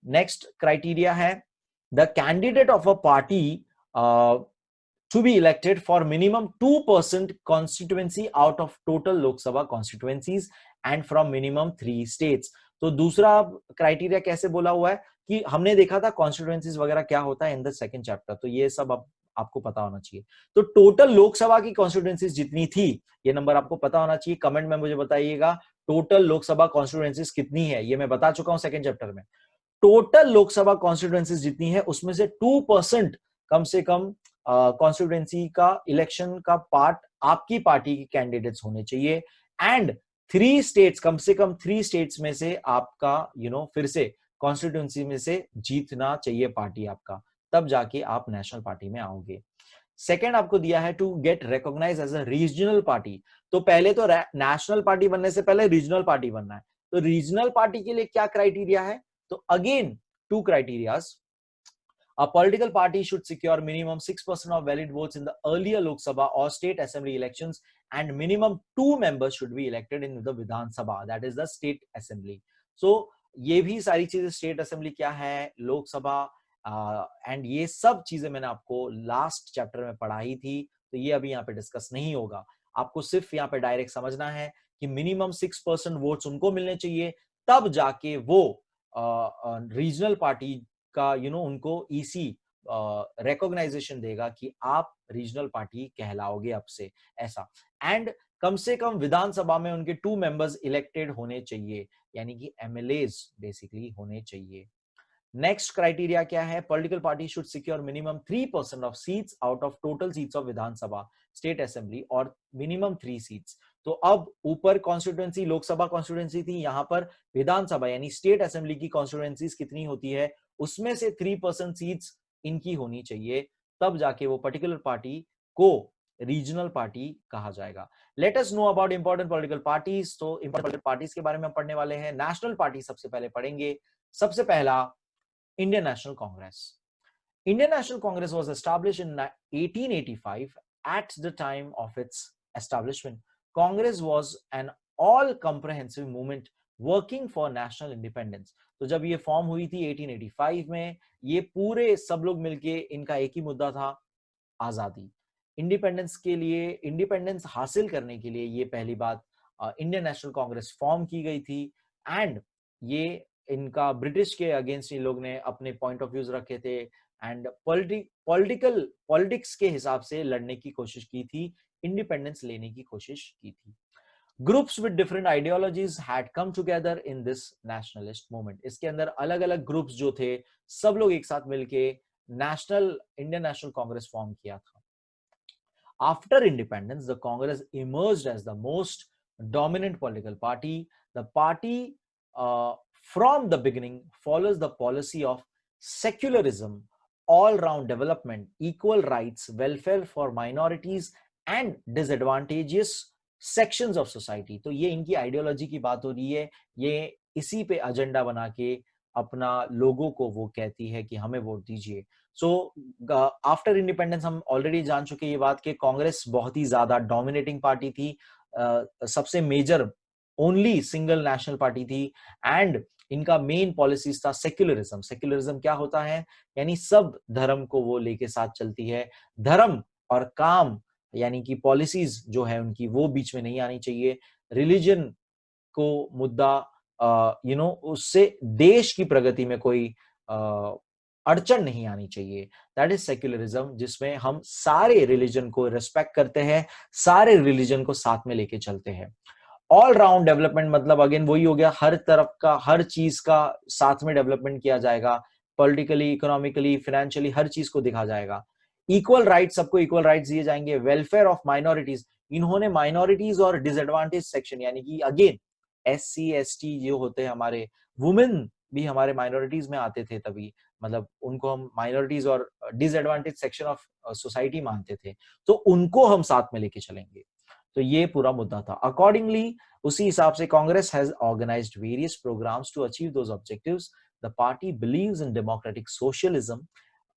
नेक्स्ट क्राइटेरिया है the candidate of a party to be elected for minimum 2% constituency out of total Lok Sabha constituencies and from minimum 3 states। तो दूसरा क्राइटेरिया कैसे बोला हुआ है कि हमने देखा था कॉन्स्टिट्यूएंसीज वगैरह क्या होता है इन द सेकंड चैप्टर, तो ये सब अब आपको पता होना चाहिए। तो टोटल लोकसभा की कॉन्स्टिट्यूएंसीज जितनी थी, ये नंबर आपको पता होना चाहिए। कमेंट में मुझे बताइएगा टोटल लोकसभा कॉन्स्टिट्यूएंसीज कितनी है, ये मैं बता चुका हूं सेकंड चैप्टर में। टोटल लोकसभा कॉन्स्टिट्यूएंसीज जितनी है उसमें से 2% कम से कम कॉन्स्टिट्यूएंसी का इलेक्शन का पार्ट आपकी पार्टी के कैंडिडेट्स होने चाहिए, एंड 3 स्टेट्स, कम से कम 3 स्टेट्स में से आपका फिर से कॉन्स्टिट्यूएंसी में से जीतना चाहिए पार्टी आपका, तब जाके आप नेशनल पार्टी में आओगे। सेकेंड आपको दिया है to get recognise as a regional party. तो पहले तो नेशनल पार्टी बनने से पहले रीजनल पार्टी बनना है। तो रीजनल पार्टी के लिए क्या क्राइटेरिया है? तो again 2 criterias. A political party should secure minimum 6% of valid votes in the earlier Lok Sabha or state assembly elections, and minimum 2 members should be elected in the Vidhan Sabha, that is the state assembly. So ये भी सारी चीजें, state assembly क्या है, Lok Sabha, and ये सब चीजें मैंने आपको लास्ट चैप्टर में पढ़ाई थी, तो ये अभी यहाँ पे डिस्कस नहीं होगा। आपको सिर्फ यहाँ पे डायरेक्ट समझना है कि मिनिमम 6% वोट्स उनको मिलने चाहिए, तब जाके वो रीजनल पार्टी का उनको ईसी रिकॉग्नाइजेशन देगा कि आप रीजनल पार्टी कहलाओगे अब से, ऐसा। एंड कम से कम विधानसभा में उनके 2 मेंबर्स इलेक्टेड होने चाहिए, यानी कि एमएलएज बेसिकली होने चाहिए। नेक्स्ट क्राइटेरिया क्या है? Political party should secure minimum 3% of seats out of total seats of Vidhan Sabha, state assembly और मिनिमम 3 सीट्स। तो अब ऊपर कॉन्स्टिट्यूएंसी लोकसभा कॉन्स्टिट्यूएंसी थी, यहां पर विधानसभा यानी स्टेट असेंबली की कॉन्स्टिट्यूएंसीज कितनी होती है, उसमें से 3% सीट्स इनकी होनी चाहिए, तब जाके वो पर्टिकुलर पार्टी को रीजनल पार्टी कहा जाएगा। Let us know about important political parties. तो इंपॉर्टेंट पॉलिटिकल पार्टीज के बारे में हम पढ़ने वाले हैं। नेशनल पार्टी सबसे पहले पढ़ेंगे। सबसे पहला Indian National Congress. Indian National Congress was established in 1885. At the time of its establishment, Congress was an all-comprehensive movement working for national independence. तो जब ये फॉर्म हुई थी 1885 में, ये पूरे सब लोग मिलके, इनका एक ही मुद्दा था, आजादी। इंडिपेंडेंस के लिए, इंडिपेंडेंस हासिल करने के लिए ये पहली बात इंडियन नेशनल कांग्रेस फॉर्म की गई थी, एंड ये इनका ब्रिटिश के अगेंस्ट इन लोग ने अपने पॉइंट ऑफ व्यूज रखे थे, एंड पॉलिटिक्स के हिसाब से लड़ने की कोशिश की थी, इंडिपेंडेंस लेने की कोशिश की थी। Groups with different ideologies had come together in this nationalist movement. इसके अंदर अलग अलग ग्रुप्स जो थे, सब लोग एक साथ मिलके इंडियन नेशनल कांग्रेस फॉर्म किया था। After independence, the Congress emerged as the most dominant political party. The party from the beginning follows the policy of secularism, all-round development, equal rights, welfare for minorities and disadvantageous sections of society। तो ये इनकी ideology की बात हो रही है, ये इसी पे एजेंडा बना के अपना लोगों को वो कहती है कि हमें वोट दीजिए। सो आफ्टर इंडिपेंडेंस हम ऑलरेडी जान चुके ये बात कि कांग्रेस बहुत ही ज्यादा डोमिनेटिंग पार्टी थी, सबसे major only single national party थी, एंड इनका मेन पॉलिसीज था सेक्युलरिज्म। सेक्युलरिज्म क्या होता है? यानी सब धर्म को वो लेके साथ चलती है, धर्म और काम यानी कि पॉलिसीज जो है उनकी वो बीच में नहीं आनी चाहिए, रिलीजन को मुद्दा उससे देश की प्रगति में कोई अड़चन नहीं आनी चाहिए। दैट इज सेक्युलरिज्म, जिसमें हम सारे रिलीजन को रिस्पेक्ट करते हैं, सारे रिलीजन को साथ में लेके चलते हैं। ऑल राउंड डेवलपमेंट मतलब अगेन वही हो गया, हर तरफ का, हर चीज का साथ में डेवलपमेंट किया जाएगा, पॉलिटिकली, इकोनॉमिकली, फाइनेंशियली, हर चीज को देखा जाएगा। इक्वल राइट, सबको इक्वल राइट्स दिए जाएंगे। वेलफेयर ऑफ माइनॉरिटीज, इन्होंने माइनॉरिटीज और डिसएडवांटेज सेक्शन यानी कि अगेन SC ST जो होते हैं हमारे, वुमेन भी हमारे माइनॉरिटीज में आते थे तभी, मतलब उनको हम माइनॉरिटीज और डिसएडवांटेज सेक्शन ऑफ सोसाइटी मानते थे, तो उनको हम साथ में लेके चलेंगे। तो ये पूरा मुद्दा था। अकॉर्डिंगली उसी हिसाब से Congress has organised various programmes to achieve those objectives. The party believes in democratic socialism,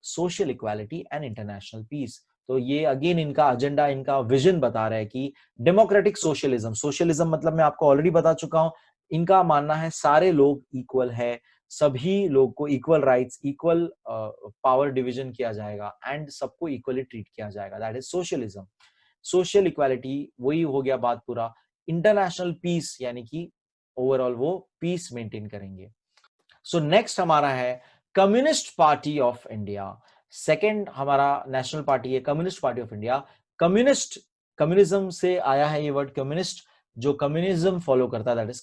social equality and international peace. तो ये अगेन इनका एजेंडा, इनका विजन बता रहा है कि डेमोक्रेटिक सोशलिज्म, सोशलिज्म मतलब मैं आपको ऑलरेडी बता चुका हूं, इनका मानना है सारे लोग इक्वल है, सभी लोग को equal rights, equal power division किया जाएगा एंड सबको इक्वली ट्रीट किया जाएगा, that is socialism. Social equality वही हो गया बात पूरा। इंटरनेशनल पीस यानी कि ओवरऑल वो पीस मेंटेन करेंगे। सो नेक्स्ट हमारा है communist party of India. Second हमारा नेशनल पार्टी है communist party of India. Communist, communism से आया है ये वर्ड कम्युनिस्ट, जो कम्युनिज्म फॉलो करता है दैट इज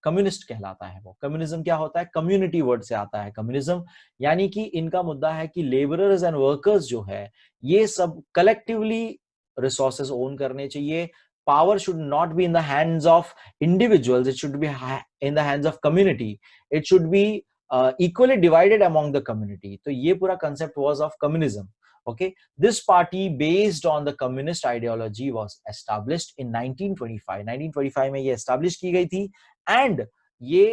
कम्युनिस्ट कहलाता है वो। कम्युनिज्म क्या होता है, कम्युनिटी वर्ड से आता है कम्युनिज्म, यानी कि इनका मुद्दा है कि लेबरर्स एंड वर्कर्स जो है ये सब कलेक्टिवली रिसोर्सेज ओन करने चाहिए। Power should not be in the hands of individuals, it should be in the hands of community, it should be equally divided among the community. तो ये पूरा concept was of communism. Okay, this party based on the communist ideology was established in 1925. 1925 में ये establish की गई थी and ये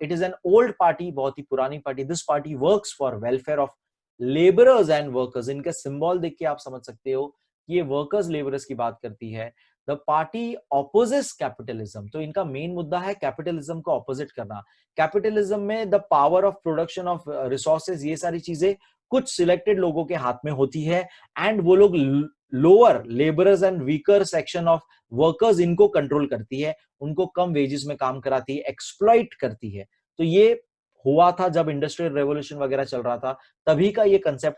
it is an old party, बहुत ही पुरानी party. This party works for welfare of laborers and workers. इनका symbol देख के आप समझ सकते हो कि ये workers laborers की बात करती है। द पार्टी ऑपोजिट्स कैपिटलिज्म, तो इनका मेन मुद्दा है कैपिटलिज्म को ऑपोजिट करना। कैपिटलिज्म में the power of production of resources, ये सारी चीजें कुछ सिलेक्टेड लोगों के हाथ में होती है एंड वो लोग lower labourers and weaker section of workers इनको कंट्रोल करती है, उनको कम वेजेस में काम कराती है, एक्सप्लॉइट करती है। तो ये हुआ था जब इंडस्ट्रियल रेवोल्यूशन वगैरह चल रहा था, तभी का ये कंसेप्ट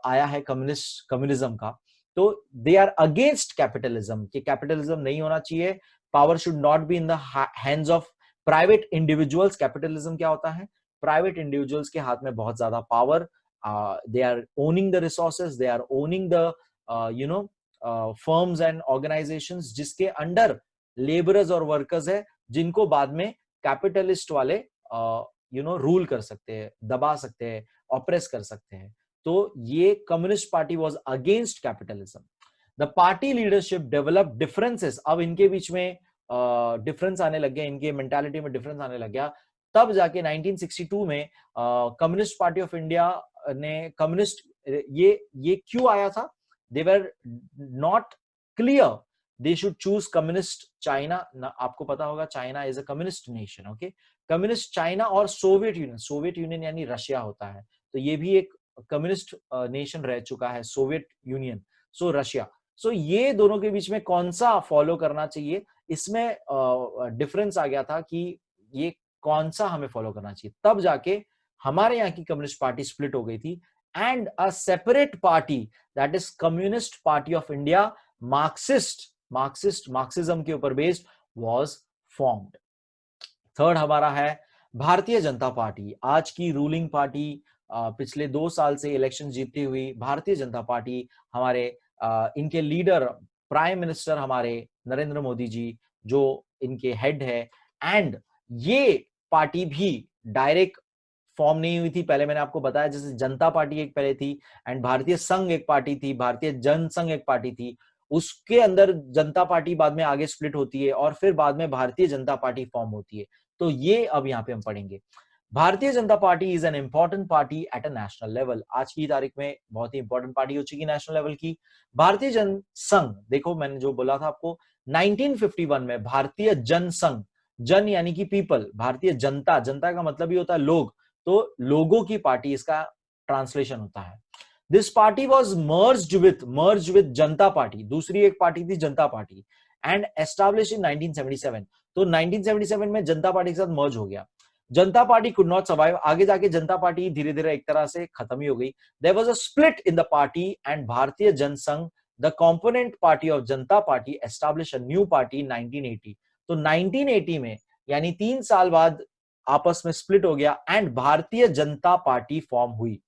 आया है कम्युनिज्म का। तो दे आर अगेंस्ट कैपिटलिज्म, कि कैपिटलिज्म नहीं होना चाहिए, power should not be in the hands of private individuals. Capitalism क्या होता है, प्राइवेट इंडिविजुअल्स के हाथ में बहुत ज्यादा power, they are owning the resources, they are owning the firms and organisations जिसके अंडर लेबरर्स और वर्कर्स है, जिनको बाद में कैपिटलिस्ट वाले रूल कर सकते हैं, दबा सकते हैं, ऑप्रेस कर सकते हैं। तो ये communist party was against capitalism. The party leadership develop differences, अब इनके बीच में डिफरेंस आने लग गया, इनके मेंटालिटी में डिफरेंस आने लग गया। तब जाके 1962 में कम्युनिस्ट पार्टी ऑफ इंडिया ने कम्युनिस्ट, ये क्यों आया था, they were not clear they should choose communist China. आपको पता होगा China is a communist nation, okay, communist China और सोवियत यूनियन, सोवियत यूनियन यानी रशिया होता है, तो ये भी एक कम्युनिस्ट नेशन रह चुका है, सोवियत यूनियन, सो रशिया। सो ये दोनों के बीच में कौन सा फॉलो करना चाहिए, इसमें डिफरेंस आ गया था कि ये कौन सा हमें फॉलो करना चाहिए। तब जाके हमारे यहाँ की कम्युनिस्ट पार्टी स्प्लिट हो गई थी and a separate party that is communist party of India, Marxism के ऊपर बेस्ड वाज फॉर्म्ड। थर्ड हमारा है भारतीय जनता पार्टी, आज की रूलिंग पार्टी, पिछले 2 साल से इलेक्शन जीतती हुई भारतीय जनता पार्टी। हमारे इनके लीडर प्राइम मिनिस्टर हमारे नरेंद्र मोदी जी जो इनके हेड है, एंड ये पार्टी भी डायरेक्ट फॉर्म नहीं हुई थी। पहले मैंने आपको बताया जैसे जनता पार्टी एक पहले थी एंड भारतीय संघ एक पार्टी थी, भारतीय जन संघ एक पार्टी थी, उसके अंदर जनता पार्टी बाद में आगे स्प्लिट होती है और फिर बाद में भारतीय जनता पार्टी फॉर्म होती है। तो ये अब यहाँ पे हम पढ़ेंगे। भारतीय Janata party is an important party at a national level, आज की तारीख में बहुत ही इंपॉर्टेंट पार्टी हो चुकी नेशनल लेवल की। भारतीय जन संघ, देखो मैंने जो बोला था आपको 1951 में भारतीय जन संघ, जन यानी कि पीपल, भारतीय जनता, जनता का मतलब ही होता है लोग, तो लोगों की पार्टी इसका ट्रांसलेशन होता है। This party was merge with Janata party, दूसरी एक पार्टी थी जनता पार्टी, एंड एस्टैब्लिश इन 1977। तो 1977 में जनता पार्टी के साथ मर्ज हो गया। जनता पार्टी कुड नॉट सर्वाइव, आगे जाके जनता पार्टी धीरे धीरे एक तरह से खत्म ही हो गई। There was a split in the party and Bharatiya Jan Sangh, the component party of Janata Party, establish a new party in 1980। तो 1980 में यानी 3 साल बाद आपस में स्प्लिट हो गया एंड भारतीय जनता पार्टी फॉर्म हुई।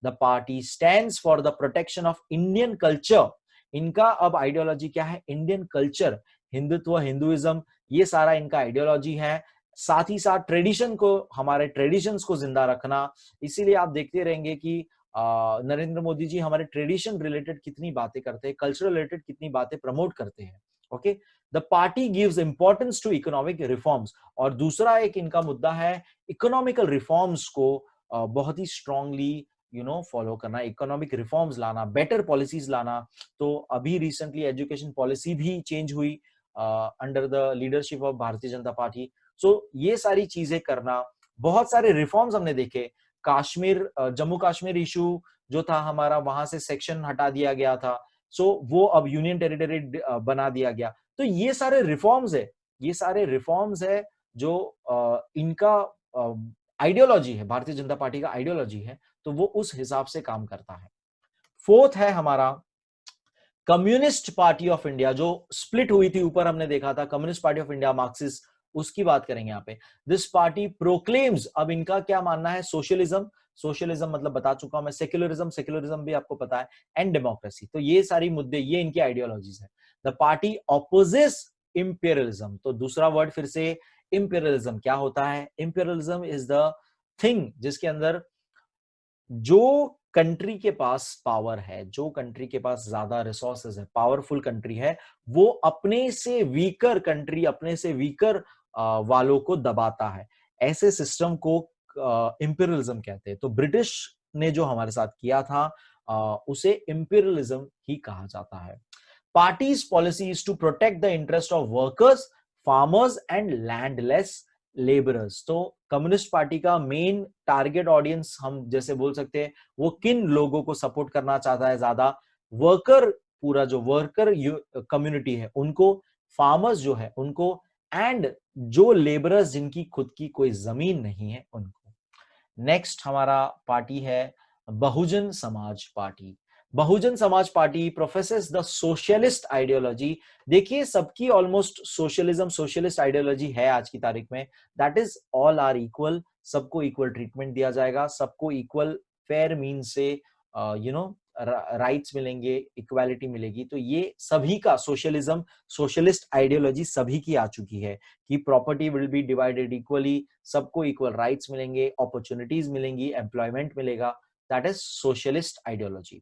The party stands for the protection of Indian culture. इनका अब आइडियोलॉजी क्या है? इंडियन कल्चर, हिंदुत्व, हिंदुइज्म, ये सारा इनका आइडियोलॉजी है। साथ ही साथ ट्रेडिशन को, हमारे ट्रेडिशंस को जिंदा रखना। इसीलिए आप देखते रहेंगे कि नरेंद्र मोदी जी हमारे ट्रेडिशन रिलेटेड कितनी बातें करते हैं, कल्चर रिलेटेड कितनी बातें प्रमोट करते हैं। Okay, the party gives importance to economic reforms. और दूसरा एक इनका मुद्दा है इकोनॉमिकल रिफॉर्म्स को बहुत ही स्ट्रांगली फॉलो करना, इकोनॉमिक रिफॉर्म्स लाना, बेटर पॉलिसीज लाना। तो अभी रिसेंटली एजुकेशन पॉलिसी भी चेंज हुई अंडर द लीडरशिप ऑफ भारतीय जनता पार्टी। सो ये सारी चीजें करना, बहुत सारे रिफॉर्म्स हमने देखे। कश्मीर, जम्मू कश्मीर इशू जो था हमारा, वहां से सेक्शन हटा दिया गया था, सो वो अब यूनियन टेरिटरी बना दिया गया। तो ये सारे रिफॉर्म्स है, ये सारे रिफॉर्म्स है जो इनका आइडियोलॉजी है, भारतीय जनता पार्टी का आइडियोलॉजी है, तो वो उस हिसाब से काम करता है। फोर्थ है हमारा कम्युनिस्ट पार्टी ऑफ इंडिया, जो स्प्लिट हुई थी, ऊपर हमने देखा था communist party of India, Marxist, उसकी बात करेंगे यहाँ पे। दिस पार्टी प्रोक्लेम्स, अब इनका क्या मानना है? सोशलिज्म, सोशलिज्म मतलब बता चुका हूं मैं, सेक्युलरिज्म, सेक्युलरिज्म भी आपको पता है, एंड डेमोक्रेसी। तो ये सारी मुद्दे, ये इनकी आइडियोलॉजीज है। The party opposes imperialism. तो दूसरा वर्ड फिर से इंपीरियलिज्म। क्या होता है? इंपीरियलिज्म इज द थिंग जिसके अंदर जो कंट्री के पास पावर है, जो कंट्री के पास ज्यादा रिसोर्सेज है, पावरफुल कंट्री है, वो अपने से वीकर कंट्री, अपने से वीकर वालों को दबाता है। ऐसे सिस्टम को इंपीरियलिज्म कहते हैं। तो ब्रिटिश ने जो हमारे साथ किया था उसे इंपीरियलिज्म ही कहा जाता है। Party's policy is to protect the interest of workers, farmers and landless labourers. तो कम्युनिस्ट पार्टी का मेन टारगेट ऑडियंस हम जैसे बोल सकते हैं, वो किन लोगों को सपोर्ट करना चाहता है ज्यादा? वर्कर, पूरा जो वर्कर कम्युनिटी है उनको, फार्मर्स जो है उनको, एंड जो लेबरर्स जिनकी खुद की कोई जमीन नहीं है उनको। नेक्स्ट हमारा पार्टी है Bahujan Samaj party. Bahujan Samaj party प्रोफेसेस the socialist ideology. देखिए सबकी ऑलमोस्ट सोशलिज्म, सोशलिस्ट आइडियोलॉजी है आज की तारीख में। That is all are equal, सबको इक्वल ट्रीटमेंट दिया जाएगा, सबको इक्वल फेयर मीन से राइट्स मिलेंगे, इक्वालिटी मिलेगी। तो ये सभी का सोशलिज्म, सोशलिस्ट आइडियोलॉजी सभी की आ चुकी है कि property will be divided equally, सबको इक्वल राइट्स मिलेंगे, अपॉर्चुनिटीज मिलेंगी, एम्प्लॉयमेंट मिलेगा। That is socialist ideology.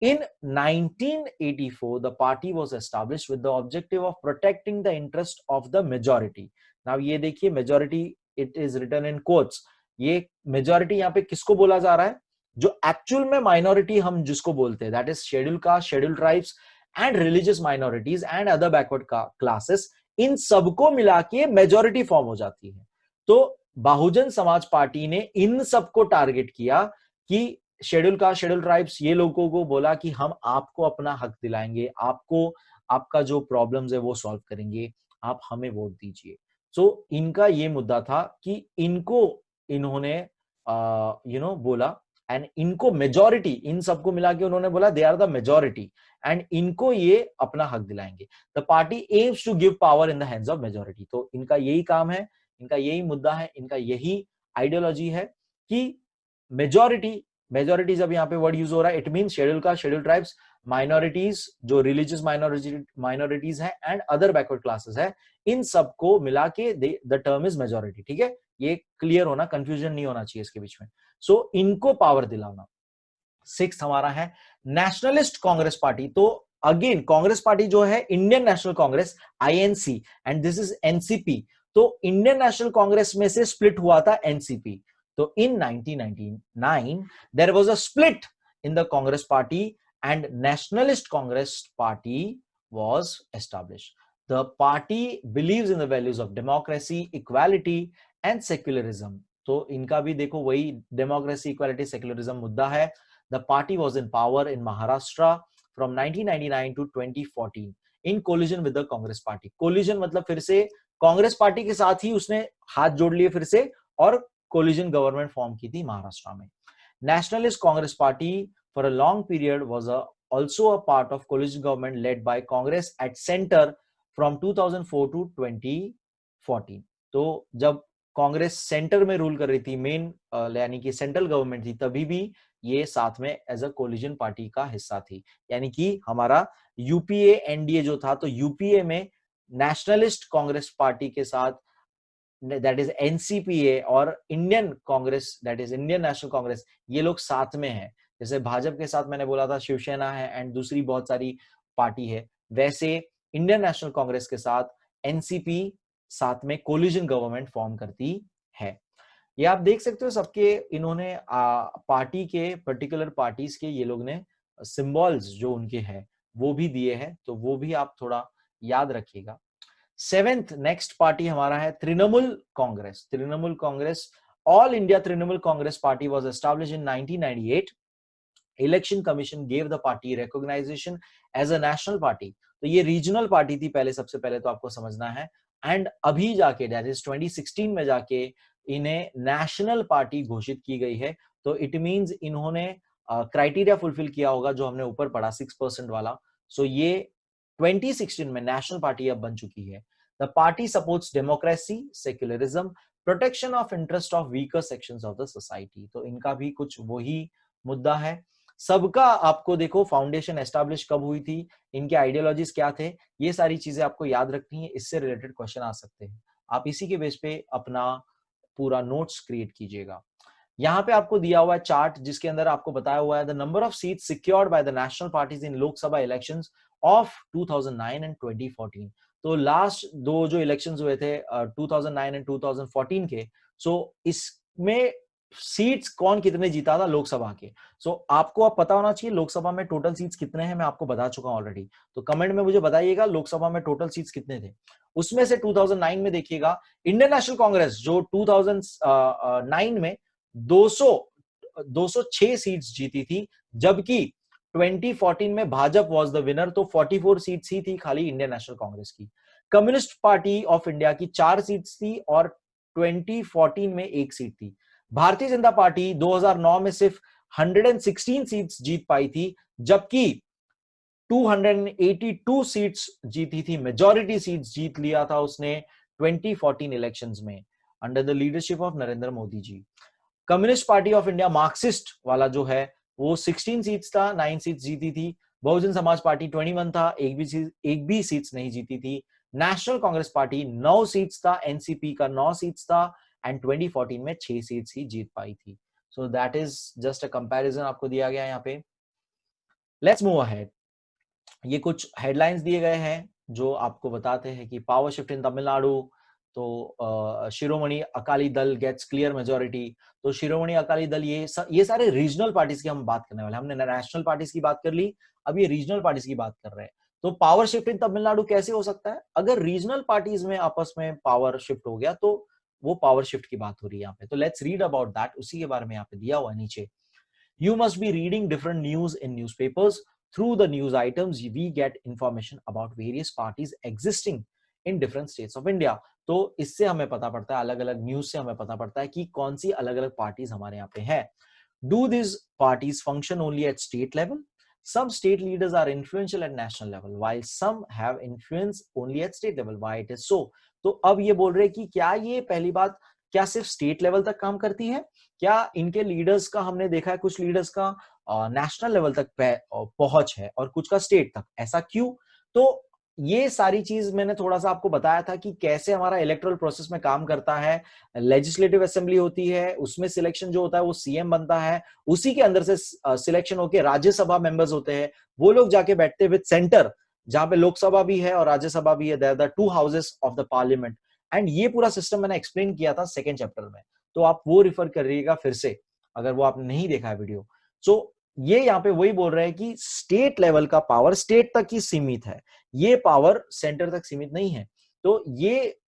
In 1984, the party was established with the objective of protecting the interest of the majority. Now ये देखिए majority, it is written in quotes. ये majority यहाँ पे किसको बोला जा रहा है? जो एक्चुअल में माइनॉरिटी हम जिसको बोलते हैं, that is schedule caste, schedule tribes and religious minorities and other backward classes, इन सबको मिला के मेजोरिटी फॉर्म हो जाती है। तो बहुजन समाज पार्टी ने इन सबको टारगेट किया कि शेड्यूल कास्ट, शेड्यूल ट्राइब्स, ये लोगों को बोला कि हम आपको अपना हक दिलाएंगे, आपको आपका जो प्रॉब्लम्स है वो सॉल्व करेंगे, आप हमें वोट दीजिए। सो इनका ये मुद्दा था कि इनको इन्होंने बोला, एंड इनको मेजॉरिटी, इन सबको मिला के उन्होंने बोला they are the majority and इनको ये अपना हक दिलाएंगे। The party aims to give power in the hands of majority. तो इनका यही काम है, इनका यही मुद्दा है, इनका यही आइडियोलॉजी है कि मेजॉरिटी, मेजॉरिटी जब यहाँ पे वर्ड यूज हो रहा है, it mean schedule caste, schedule tribes, minorities, जो रिलीजियस माइनॉरिटीज है एंड अदर बैकवर्ड क्लासेस है, इन सबको मिला के द टर्म इज मेजॉरिटी। ठीक है, ये क्लियर होना, कंफ्यूजन नहीं होना चाहिए इसके बीच में। सो इनको पावर दिलाना। सिक्स्थ हमारा है नेशनलिस्ट कांग्रेस पार्टी। तो अगेन कांग्रेस पार्टी जो है Indian national Congress, INC, and this is NCP. तो इंडियन नेशनल कांग्रेस में से स्प्लिट हुआ था एनसीपी। तो in 1999 there was a split in the Congress party and Nationalist Congress Party was established. The party believes in the values of democracy, equality and secularism. तो इनका भी देखो वही डेमोक्रेसी, इक्वालिटी, सेक्युलरिज्म मुद्दा है। The party was in power in Maharashtra from 1999 to 2014 in collision with the Congress party. Collision मतलब फिर से कांग्रेस पार्टी के साथ ही उसने हाथ जोड़ लिए फिर से, और कोलिजन गवर्नमेंट फॉर्म की थी महाराष्ट्र में। Nationalist Congress party for a long period was also a part of coalition government led by Congress at center from 2004 to 20 14। तो जब कांग्रेस सेंटर में रूल कर रही थी, मेन यानी कि सेंट्रल गवर्नमेंट थी, तभी भी ये साथ में एज अ कोलिजन पार्टी का हिस्सा थी। यानी कि हमारा यूपीए एनडीए जो था, तो यूपीए में नेशनलिस्ट कांग्रेस पार्टी के साथ दैट इज एनसीपीए और Indian Congress that is Indian national Congress, ये लोग साथ में हैं। जैसे भाजपा के साथ मैंने बोला था शिवसेना है एंड दूसरी बहुत सारी पार्टी है, वैसे इंडियन नेशनल कांग्रेस के साथ एनसीपी साथ में कोलिजन गवर्नमेंट फॉर्म करती है। ये आप देख सकते हो सबके इन्होंने पार्टी के पर्टिकुलर पार्टीज के ये लोग ने सिंबल्स जो उनके हैं वो भी दिए हैं, तो वो भी आप थोड़ा याद रखिएगा। सेवेंथ नेक्स्ट पार्टी हमारा है Trinamool Congress. Trinamool Congress, all India Trinamool Congress party was established in 1998। Election commission gave the party recognisation as a national party. तो ये रीजनल पार्टी थी पहले, सबसे पहले तो आपको समझना है, एंड अभी जाके दैट इज 2016 में जाके इन्हें नेशनल पार्टी घोषित की गई है। तो इट मींस इन्होंने क्राइटेरिया फुलफिल किया होगा जो हमने ऊपर पढ़ा 6% वाला। सो ये 2016 में नेशनल पार्टी अब बन चुकी है। The party supports democracy, secularism, protection of interest of weaker sections of the society. तो इनका भी कुछ वही मुद्दा है। सबका आपको देखो फाउंडेशन एस्टैब्लिश कब हुई थी, इनके आइडियोलॉजीज क्या थे, ये सारी चीजें आपको याद रखनी है, इससे रिलेटेड क्वेश्चन आ सकते हैं। आप इसी के बेस पे अपना पूरा नोट्स क्रिएट कीजिएगा। यहाँ पे आपको दिया हुआ है चार्ट जिसके अंदर आपको बताया हुआ है the number of seats secured by the national parties in Lok Sabha elections of 2009 and 2014। तो लास्ट दो जो इलेक्शंस हुए थे 2009 एंड 2014 के, सो इसमें सीट्स कौन कितने जीता था लोकसभा के। सो आपको अब पता होना चाहिए लोकसभा में टोटल सीट्स कितने हैं, मैं आपको बता चुका हूं ऑलरेडी। तो कमेंट में मुझे बताइएगा लोकसभा में टोटल सीट्स कितने थे। उसमें से 2009 में देखिएगा इंडियन नेशनल कांग्रेस जो 2009 में 206 सीट्स जीती थी, जबकि 2014 में भाजपा वाज द विनर, तो 44 सीट्स ही थी खाली इंडियन नेशनल कांग्रेस की। कम्युनिस्ट पार्टी ऑफ इंडिया की 4 सीट्स थी और 2014 में 1 सीट थी। भारतीय जनता पार्टी 2009 में सिर्फ 116 सीट्स जीत पाई थी, जबकि 282 सीट्स जीती थी, मेजॉरिटी सीट्स जीत लिया था उसने 2014 इलेक्शंस में under the leadership of Narendra Modi ji. Communist party of India Marxist वाला जो है वो 16 सीट्स था, 9 सीट्स जीती थी। बहुजन समाज पार्टी 21 था, एक भी सीट्स नहीं जीती थी। नेशनल कांग्रेस पार्टी 9 सीट्स था, एनसीपी का 9 सीट्स था एंड 2014 में 6 सीट्स ही जीत पाई थी। So that is just a comparison आपको दिया गया यहाँ पे। Let's move ahead. ये कुछ हेडलाइंस दिए गए हैं जो आपको बताते हैं कि पावर शिफ्ट इन तमिलनाडु, तो Shiromani Akali Dal gets clear majority. तो शिरोमणि अकाली दल ये सारे रीजनल पार्टीज की हम बात करने वाले हैं। हमने नेशनल पार्टीज की बात कर ली, अब ये रीजनल पार्टीज की बात कर रहे हैं। तो पावर शिफ्ट इन तमिलनाडु कैसे हो सकता है, अगर रीजनल पार्टीज में आपस में पावर शिफ्ट हो गया तो वो पावर शिफ्ट की बात हो रही है यहाँ पे। तो लेट्स रीड अबाउट दैट, उसी के बारे में यहाँ पे दिया हुआ है नीचे। You must be reading different news in newspapers. Through the news items, we get information about various parties existing in different states of India. तो इससे हमें पता पड़ता है, अलग अलग न्यूज से हमें पता पड़ता है कि कौन सी अलग अलग पार्टीज हमारे यहाँ पे है। Do these parties function only at state level? Some state leaders are influential at national level, while some have influence only at state level. Why it is so? तो अब ये बोल रहे हैं कि क्या ये पहली बात क्या सिर्फ स्टेट लेवल तक काम करती है, क्या इनके लीडर्स का हमने देखा है कुछ लीडर्स का नेशनल लेवल तक पहुंच है और कुछ का स्टेट तक, ऐसा क्यों? तो ये सारी चीज मैंने थोड़ा सा आपको बताया था कि कैसे हमारा इलेक्टोरल प्रोसेस में काम करता है। लेजिस्लेटिव असेंबली होती है, उसमें सिलेक्शन जो होता है वो सीएम बनता है, उसी के अंदर से सिलेक्शन होकर राज्यसभा मेंबर्स होते हैं, वो लोग जाके बैठते हैं विद सेंटर, जहां पे लोकसभा भी है और राज्यसभा भी है, there the 2 houses of the parliament. And ये पूरा सिस्टम मैंने एक्सप्लेन किया था सेकंड चैप्टर में, तो आप वो रिफर करिएगा फिर से अगर वो आपने नहीं देखा है वीडियो। सो ये यहाँ पे वही बोल रहे हैं कि स्टेट लेवल का पावर स्टेट तक ही सीमित है, ये पावर सेंटर तक सीमित नहीं है। तो ये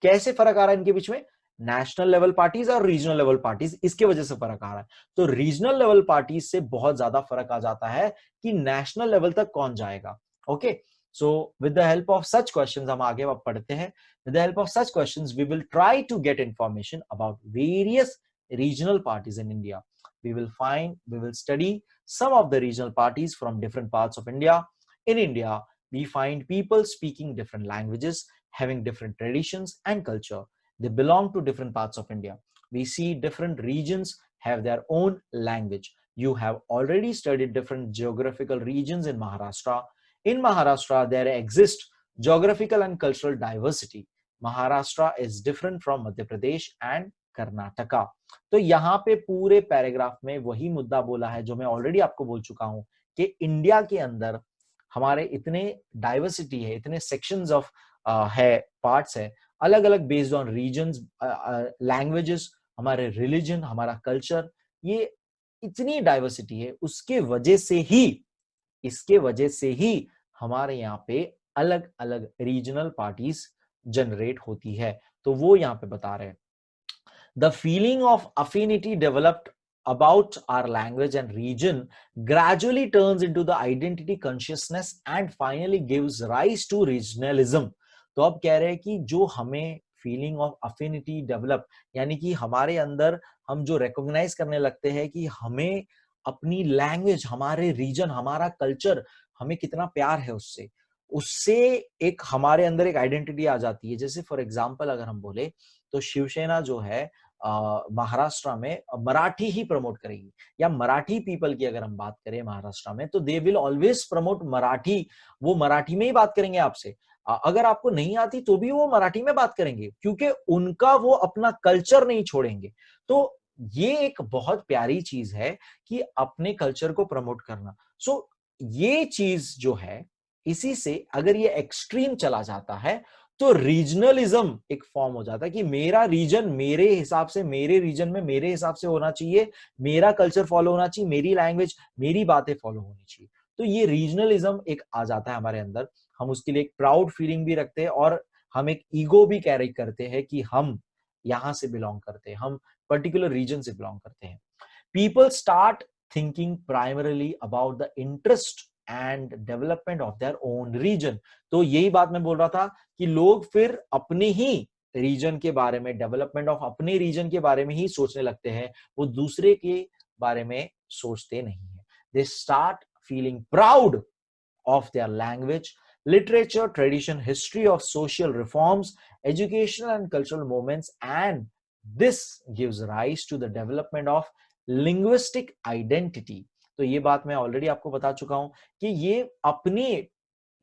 कैसे फर्क आ रहा है इनके बीच में, नेशनल लेवल पार्टीज और रीजनल लेवल पार्टीज, इसके वजह से फर्क आ रहा है। तो रीजनल लेवल पार्टीज से बहुत ज्यादा फर्क आ जाता है कि नेशनल लेवल तक कौन जाएगा। Okay, so with the help of such questions हम आगे पढ़ते हैं। With the help of such questions we will try to get information about various regional parties in India. We will study some of the regional parties from different parts of India. In India, we find people speaking different languages, having different traditions and culture. They belong to different parts of India. We see different regions have their own language. You have already studied different geographical regions in Maharashtra. In Maharashtra, there exists geographical and cultural diversity. Maharashtra is different from Madhya Pradesh and Karnataka. तो यहाँ पे पूरे paragraph में वही मुद्दा बोला है जो मैं ऑलरेडी आपको बोल चुका हूं कि इंडिया के अंदर हमारे इतने डाइवर्सिटी है, इतने सेक्शंस ऑफ है, पार्ट्स है, अलग अलग बेस्ड ऑन रीजन्स, लैंग्वेजेस, हमारे रिलीजन, हमारा कल्चर, ये इतनी डाइवर्सिटी है, इसके वजह से ही हमारे यहाँ पे अलग अलग रीजनल पार्टीज जनरेट होती है। तो वो यहाँ पे बता रहे हैं, the feeling of affinity developed about our language and region gradually turns into the identity consciousness and finally gives rise to regionalism. तो अब कह रहे हैं कि जो हमें फीलिंग ऑफ अफिनिटी डेवलप, यानी कि हमारे अंदर हम जो रिकॉग्नाइज करने लगते हैं कि हमें अपनी लैंग्वेज, हमारे रीजन, हमारा कल्चर, हमें कितना प्यार है उससे, उससे एक हमारे अंदर एक आइडेंटिटी आ जाती है। जैसे फॉर एग्जांपल अगर हम बोले तो शिवसेना जो है महाराष्ट्र में मराठी ही प्रमोट करेगी, या मराठी पीपल की अगर हम बात करें महाराष्ट्र में तो they will always promote Marathi. वो मराठी में ही बात करेंगे आपसे, अगर आपको नहीं आती तो भी वो मराठी में बात करेंगे, क्योंकि उनका वो अपना कल्चर नहीं छोड़ेंगे। तो ये एक बहुत प्यारी चीज है कि अपने कल्चर को प्रमोट करना। सो ये चीज जो है, इसी से अगर ये एक्सट्रीम चला जाता है तो रीजनलिज्म एक फॉर्म हो जाता है कि मेरा रीजन मेरे हिसाब से, मेरे रीजन में मेरे हिसाब से होना चाहिए, मेरा कल्चर फॉलो होना चाहिए, मेरी लैंग्वेज, मेरी बातें फॉलो होनी चाहिए। तो ये रीजनलिज्म एक आ जाता है हमारे अंदर। हम उसके लिए एक प्राउड फीलिंग भी रखते हैं और हम एक ईगो भी कैरी करते हैं कि हम यहां से बिलोंग करते हैं, हम पर्टिकुलर रीजन से बिलोंग करते हैं। People start thinking primarily about the interest and development of their own region. तो यही बात मैं बोल रहा था कि लोग फिर अपने ही रीजन के बारे में, डेवलपमेंट ऑफ अपने रीजन के बारे में ही सोचने लगते हैं, वो दूसरे के बारे में सोचते नहीं है। They start feeling proud of their language, literature, tradition, history of social reforms, educational and cultural movements, and this gives rise to the development of linguistic identity. तो ये बात मैं ऑलरेडी आपको बता चुका हूं कि ये अपनी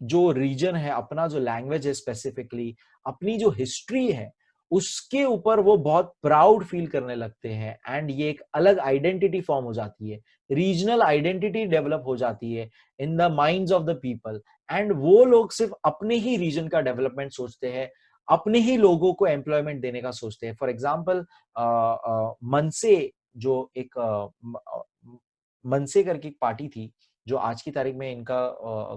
जो रीजन है, अपना जो लैंग्वेज है, स्पेसिफिकली अपनी जो हिस्ट्री है, उसके ऊपर वो बहुत प्राउड फील करने लगते हैं एंड ये एक अलग आइडेंटिटी फॉर्म हो जाती है, रीजनल आइडेंटिटी डेवलप हो जाती है in the minds of the people. And वो लोग सिर्फ अपने ही रीजन का डेवलपमेंट सोचते हैं, अपने ही लोगों को एम्प्लॉयमेंट देने का सोचते हैं। फॉर एग्जाम्पल मनसे, जो एक मनसे करके एक पार्टी थी जो आज की तारीख में इनका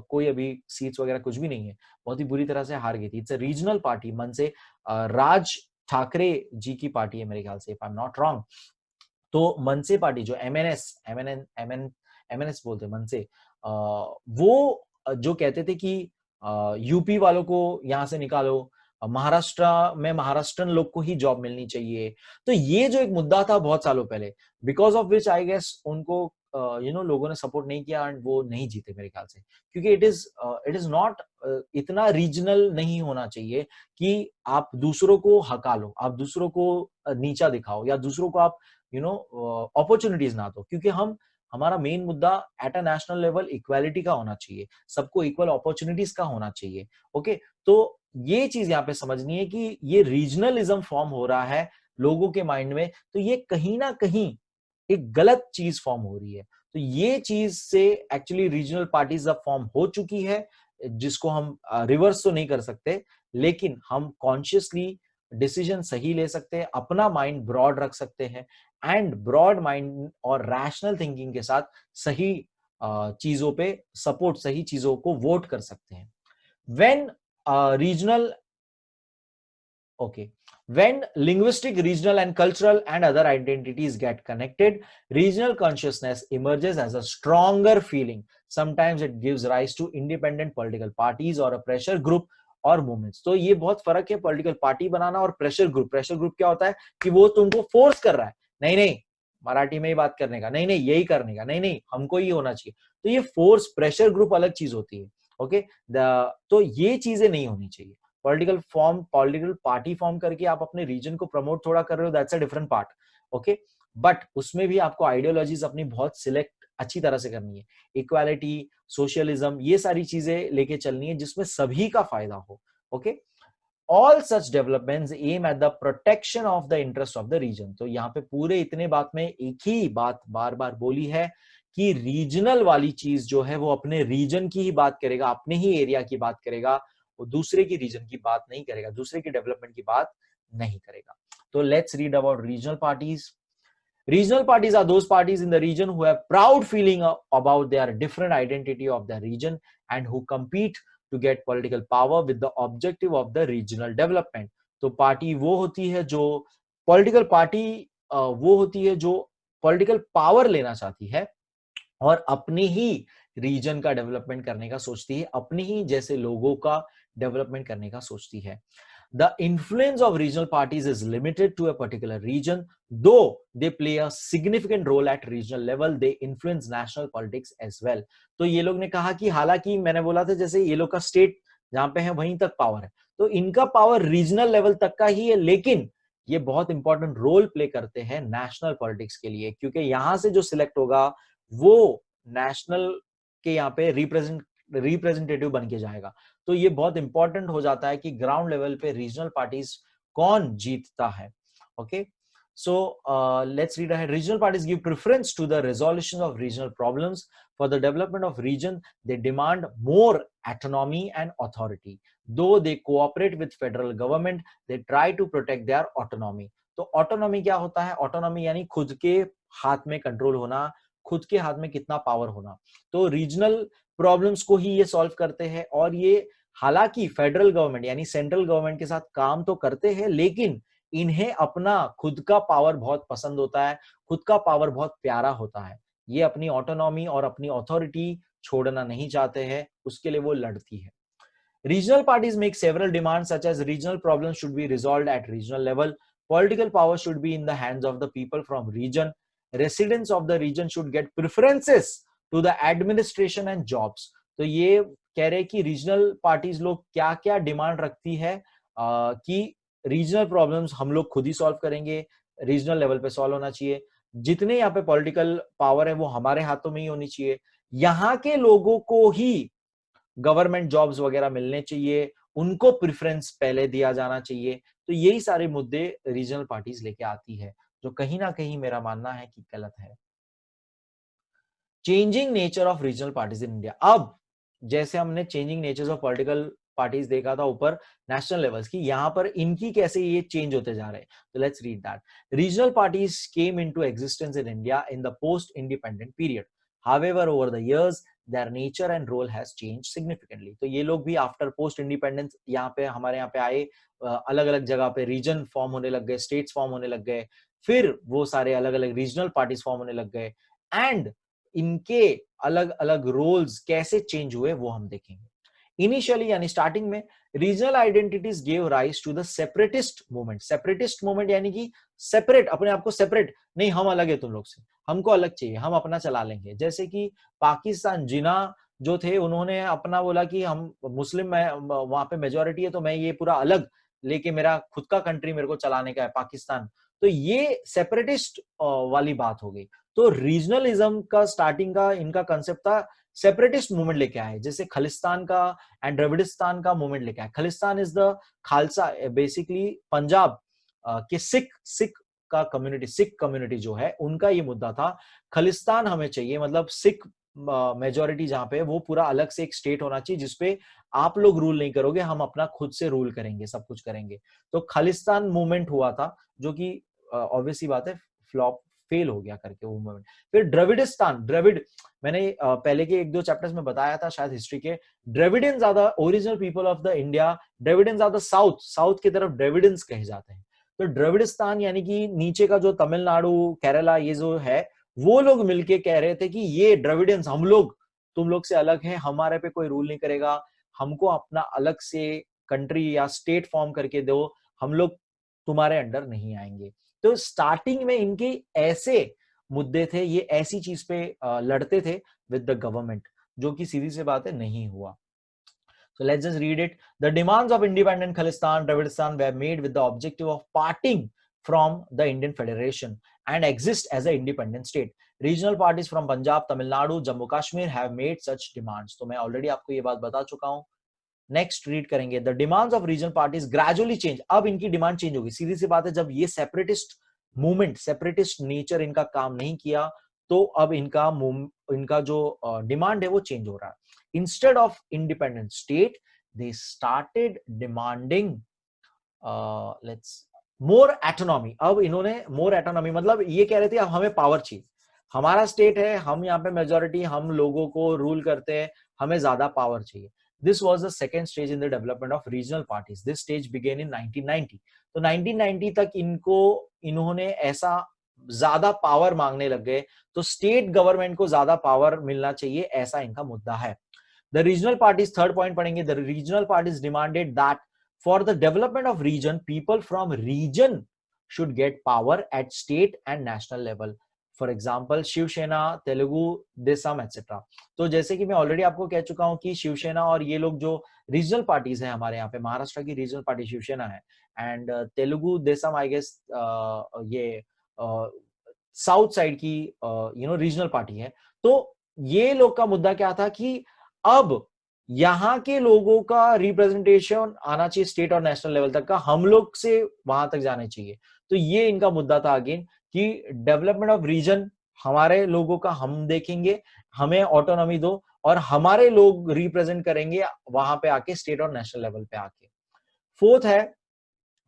कोई अभी सीट्स वगैरह कुछ भी नहीं है, बहुत ही बुरी तरह से हार गई थी। इट्स अ रीजनल पार्टी मनसे, राज ठाकरे जी की पार्टी है मेरे ख्याल से, if I am not wrong. तो मनसे पार्टी जो एमएनएस बोलते हैं मनसे, वो जो कहते थे कि यूपी वालों को यहाँ से निकालो, महाराष्ट्र में महाराष्ट्रन लोग को ही जॉब मिलनी चाहिए। तो ये जो एक मुद्दा था बहुत सालों पहले, because of which I guess उनको लोगों ने सपोर्ट नहीं किया एंड वो नहीं जीते मेरे ख्याल से, क्योंकि इट इज नॉट इतना रीजनल नहीं होना चाहिए कि आप दूसरों को हका लो, आप दूसरों को नीचा दिखाओ, या दूसरों को आप अपॉर्चुनिटीज ना दो, क्योंकि हमारा मेन मुद्दा at a national level equality का होना चाहिए, सबको इक्वल अपॉर्चुनिटीज का होना चाहिए। ओके, तो ये चीज यहाँ पे समझनी है कि ये रीजनलिज्म फॉर्म हो रहा है लोगों के माइंड में, तो ये कहीं ना कहीं एक गलत चीज फॉर्म हो रही है। तो ये चीज से एक्चुअली रीजनल पार्टीज अब फॉर्म हो चुकी है, जिसको हम रिवर्स तो नहीं कर सकते, लेकिन हम कॉन्शियसली डिसीजन सही ले सकते हैं, अपना माइंड ब्रॉड रख सकते हैं एंड ब्रॉड माइंड और रैशनल थिंकिंग के साथ सही चीजों पे सपोर्ट, सही चीजों को वोट कर सकते हैं। When regional Okay. When linguistic, regional, and cultural and other identities get connected, regional consciousness emerges as a stronger feeling. Sometimes it gives rise to independent political parties or a pressure group और movements. तो ये बहुत फर्क है political party बनाना और pressure group. Pressure group क्या होता है कि वो तुमको फोर्स कर रहा है, नहीं नहीं मराठी में ही बात करने का, नहीं नहीं यही करने का, नहीं नहीं हमको ही होना चाहिए। तो ये फोर्स, प्रेशर ग्रुप अलग चीज होती है। ओके, तो ये चीजें नहीं होनी चाहिए। पॉलिटिकल पार्टी फॉर्म करके आप अपने रीजन को प्रमोट थोड़ा कर रहे हो, that's a different part, okay. But उसमें भी आपको आइडियोलॉजीज अपनी बहुत सिलेक्ट अच्छी तरह से करनी है, इक्वालिटी, सोशलिज्म, ये सारी चीजें लेके चलनी है जिसमें सभी का फायदा हो, okay. All such developments aim at the protection of the interest of the region. तो यहाँ पे पूरे इतने बात में एक ही बात बार बार बोली है कि रीजनल वाली चीज जो है वो अपने रीजन की ही बात करेगा, अपने ही एरिया की बात करेगा, वो दूसरे की रीजन की बात नहीं करेगा, दूसरे की डेवलपमेंट की बात नहीं करेगा। तो let's read about regional parties. Regional parties are those parties in the region who have proud feeling about their different identity of the region and who compete to get political power with the objective of the regional development. तो party वो होती है जो political party वो होती है जो political power लेना चाहती है और अपने ही रीजन का डेवलपमेंट करने का सोचती है, अपने ही जैसे लोगों का डेवलपमेंट करने का सोचती है। The influence of regional parties is limited to a particular region, though they play a significant role at regional level. They influence national politics as well. तो ये लोग ने कहा कि हालांकि मैंने बोला था जैसे ये लोग का स्टेट जहां पे है वहीं तक पावर है, तो इनका पावर रीजनल लेवल तक का ही है, लेकिन ये बहुत इंपॉर्टेंट रोल प्ले करते हैं नेशनल पॉलिटिक्स के लिए, क्योंकि यहां से जो सिलेक्ट होगा वो नेशनल के यहाँ पे रिप्रेजेंटेटिव बन के जाएगा। तो ये बहुत इंपॉर्टेंट हो जाता है कि ग्राउंड लेवल पे रीजनल पार्टीज कौन जीतता है, okay. So let's read ahead. Regional parties give preference to the resolution of regional problems for the development of region. They demand more autonomy and authority. Though they cooperate with federal government, they try to protect their autonomy. तो autonomy क्या होता है? Autonomy यानी खुद के हाथ में control होना, खुद के हाथ में कितना पावर होना। तो रीजनल प्रॉब्लम्स को ही ये सॉल्व करते हैं और ये हालांकि फेडरल गवर्नमेंट यानी सेंट्रल गवर्नमेंट के साथ काम तो करते हैं, लेकिन इन्हें अपना खुद का पावर बहुत पसंद होता है, खुद का पावर बहुत प्यारा होता है। ये अपनी ऑटोनॉमी और अपनी अथॉरिटी छोड़ना नहीं चाहते हैं, उसके लिए वो लड़ती है। Regional parties make several demands such as regional problems should be resolved at regional level, political power should be in the hands of the people from region, residents of the region should get preferences to the administration and jobs. तो ये कह रहे हैं कि regional parties लोग क्या क्या demand रखती है कि रीजनल प्रॉब्लम्स हम लोग खुद ही सॉल्व करेंगे, रीजनल लेवल पे सॉल्व होना चाहिए, जितने यहाँ पे पॉलिटिकल पावर है वो हमारे हाथों में ही होनी चाहिए, यहाँ के लोगों को ही गवर्नमेंट जॉब्स वगैरह मिलने चाहिए, उनको प्रेफरेंस पहले दिया जाना चाहिए। तो यही सारे मुद्दे रीजनल पार्टीज लेके आती है, जो कहीं ना कहीं मेरा मानना है कि गलत है। Changing nature of regional parties in India. अब जैसे हमने changing natures of political parties देखा था ऊपर नेशनल लेवल्स की, यहां पर इनकी कैसे ये चेंज होते जा रहे हैं। तो let's read that. Regional parties came into existence in India in the post independent period. However, over the years, their nature and role has changed significantly. तो ये लोग भी आफ्टर पोस्ट इंडिपेंडेंस यहाँ पे हमारे यहाँ पे आए, अलग अलग जगह पे रीजन फॉर्म होने लग गए, स्टेट्स फॉर्म होने लग गए, फिर वो सारे अलग अलग रीजनल पार्टीज फॉर्म होने लग गए, एंड इनके अलग अलग रोल्स कैसे चेंज हुए वो हम देखेंगे। इनिशियली यानी स्टार्टिंग में regional identities gave rise to the separatist movement. Separatist movement यानी कि सेपरेट, अपने आप को सेपरेट नहीं, हम अलग है तुम लोग से, हमको अलग चाहिए, हम अपना चला लेंगे। जैसे कि पाकिस्तान जिना जो थे, उन्होंने अपना बोला कि हम मुस्लिम वहां पे मेजोरिटी है तो मैं ये पूरा अलग लेके मेरा खुद का कंट्री मेरे को चलाने का है पाकिस्तान। तो ये सेपरेटिस्ट वाली बात हो गई। तो रीजनलिज्म का स्टार्टिंग का इनका कंसेप्ट था, सेपरेटिस्ट मूवमेंट लेके आए, जैसे खालिस्तान का एंड द्रविडिस्तान का मूवमेंट लेके आए। Khalistan is the Khalsa, basically Punjab के सिख का कम्युनिटी, सिख कम्युनिटी जो है उनका ये मुद्दा था, खालिस्तान हमें चाहिए, मतलब सिख मेजोरिटी जहां पे वो पूरा अलग से एक स्टेट होना चाहिए जिसपे आप लोग रूल नहीं करोगे, हम अपना खुद से रूल करेंगे, सब कुछ करेंगे। तो खालिस्तान मूवमेंट हुआ था, जो कि ऑब्वियसली बात है फ्लॉप फेल हो गया करके वो मूवमेंट। फिर द्रविडिस्तान, द्रविड मैंने पहले के एक दो चैप्टर्स में बताया था शायद हिस्ट्री के, Dravidians are the original people of the India, Dravidians are the south, south की तरफ द्रविडियंस कहे जाते हैं। तो द्रविडिस्तान यानी कि नीचे का जो तमिलनाडु केरला ये जो है, वो लोग मिलके कह रहे थे कि ये द्रविडियंस हम लोग तुम लोग से अलग है, हमारे पे कोई रूल नहीं करेगा, हमको अपना अलग से कंट्री या स्टेट फॉर्म करके दो, हम लोग तुम्हारे अंडर नहीं आएंगे। तो स्टार्टिंग में इनके ऐसे मुद्दे थे, ये ऐसी चीज पे लड़ते थे विद द गवर्नमेंट, जो कि सीधी सी बात है नहीं हुआ। So let's just read it. The demands of independent Khalistan, Dravidistan were made with the objective of parting from the Indian Federation and exist as an independent state. Regional parties from Punjab, Tamil Nadu, Jammu Kashmir have made such demands. तो मैं already आपको ये बात बता चुका हूँ. Next read करेंगे. The demands of regional parties gradually change. अब इनकी डिमांड चेंज होगी. सीधी सी बात है, जब ये सेपरेटिस्ट मूवमेंट, सेपरेटिस्ट नेचर इनका काम नहीं किया, तो अब इनका जो डिमांड है वो चेंज हो रहा है. Instead of independent state they started demanding let's more autonomy. अब इन्होंने मोर एटोनॉमी मतलब ये कह रहे थे अब हमें पावर चाहिए, हमारा स्टेट है, हम यहाँ पे मेजोरिटी, हम लोगों को रूल करते हैं, हमें ज्यादा पावर चाहिए. This was the second stage in the development of regional parties. This stage began in 1990. तो 1990 तक इन्होंने ऐसा ज्यादा पावर मांगने लग गए, तो स्टेट गवर्नमेंट को ज्यादा पावर मिलना चाहिए, ऐसा इनका मुद्दा है. The regional parties, third point पढ़ेंगे. The regional parties demanded that for the development of region, people from region should get power at state and national level. For example Shiv Sena, Telugu Desam etcetera. तो जैसे कि मैं ऑलरेडी आपको कह चुका हूं कि शिवसेना और ये लोग जो रीजनल पार्टीज हैं हमारे यहाँ पे, महाराष्ट्र की रीजनल पार्टी शिवसेना है, and Telugu Desam I guess ये साउथ साइड की रीजनल पार्टी है. तो ये लोग का मुद्दा क्या था कि अब यहाँ के लोगों का रिप्रेजेंटेशन आना चाहिए स्टेट और नेशनल लेवल तक का, हम लोग से वहां तक जाने चाहिए. तो ये इनका मुद्दा था अगेन कि डेवलपमेंट ऑफ रीजन हमारे लोगों का हम देखेंगे, हमें ऑटोनॉमी दो और हमारे लोग रिप्रेजेंट करेंगे वहां पे आके स्टेट और नेशनल लेवल पे आके. फोर्थ है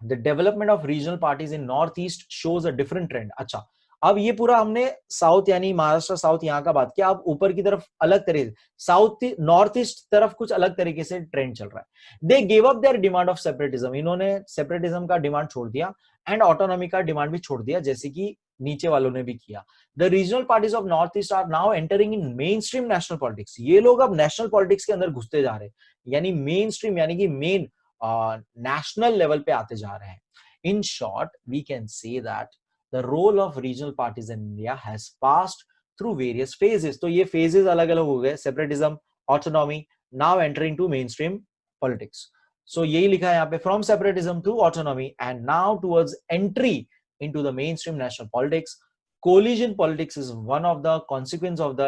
the development of regional parties in north east shows a different trend. अच्छा, अब ये पूरा हमने साउथ यानी महाराष्ट्र साउथ यहाँ का बात किया. अब ऊपर की तरफ अलग तरीके, साउथ नॉर्थ ईस्ट तरफ कुछ अलग तरीके से ट्रेंड चल रहा है. They give up their demand of separatism. इन्होंने सेपरेटिज्म का डिमांड छोड़ दिया एंड ऑटोनॉमी का डिमांड भी छोड़ दिया, जैसे कि नीचे वालों ने भी किया. The regional parties of north east are now entering in mainstream national politics. ये लोग अब नेशनल पॉलिटिक्स के अंदर घुसते जा रहे हैं, यानी मेन स्ट्रीम यानी कि मेन नेशनल लेवल पे आते जा रहे हैं. In short we can say that the role of regional parties in India has passed through various phases. तो ये phases अलग अलग हो गए, separatism, autonomy, now entering to mainstream politics. So यही लिखा है यहाँ पे, from separatism to autonomy and now towards entry into the mainstream national politics. Coalition politics is one of the consequence of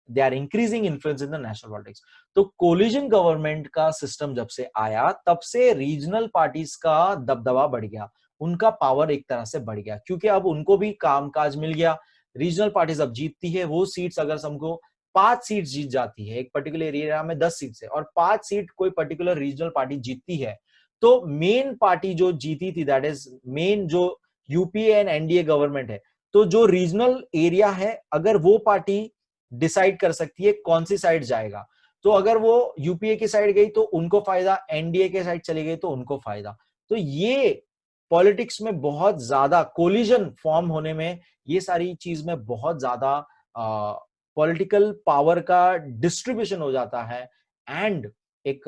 they are increasing influence in the national politics. तो coalition government का system जब से आया, तब से regional parties का दबदबा बढ़ गया, उनका पावर एक तरह से बढ़ गया, क्योंकि अब उनको भी कामकाज मिल गया. रीजनल पार्टीज अब जीतती है, वो सीट्स अगर हमको 5 सीट जीत जाती है एक पर्टिकुलर एरिया में 10 सीट से, और 5 सीट कोई पर्टिकुलर रीजनल पार्टी जीतती है, तो मेन पार्टी जो जीती थी, दैट इज मेन जो यूपीए एंड एनडीए गवर्नमेंट है, तो जो रीजनल एरिया है अगर वो पार्टी डिसाइड कर सकती है कौन सी साइड जाएगा, तो अगर वो यूपीए की साइड गई तो उनको फायदा, एनडीए के साइड चली गई तो उनको फायदा. तो ये पॉलिटिक्स में बहुत ज्यादा कोलिजन फॉर्म होने में, ये सारी चीज में बहुत ज्यादा पॉलिटिकल पावर का डिस्ट्रीब्यूशन हो जाता है एंड एक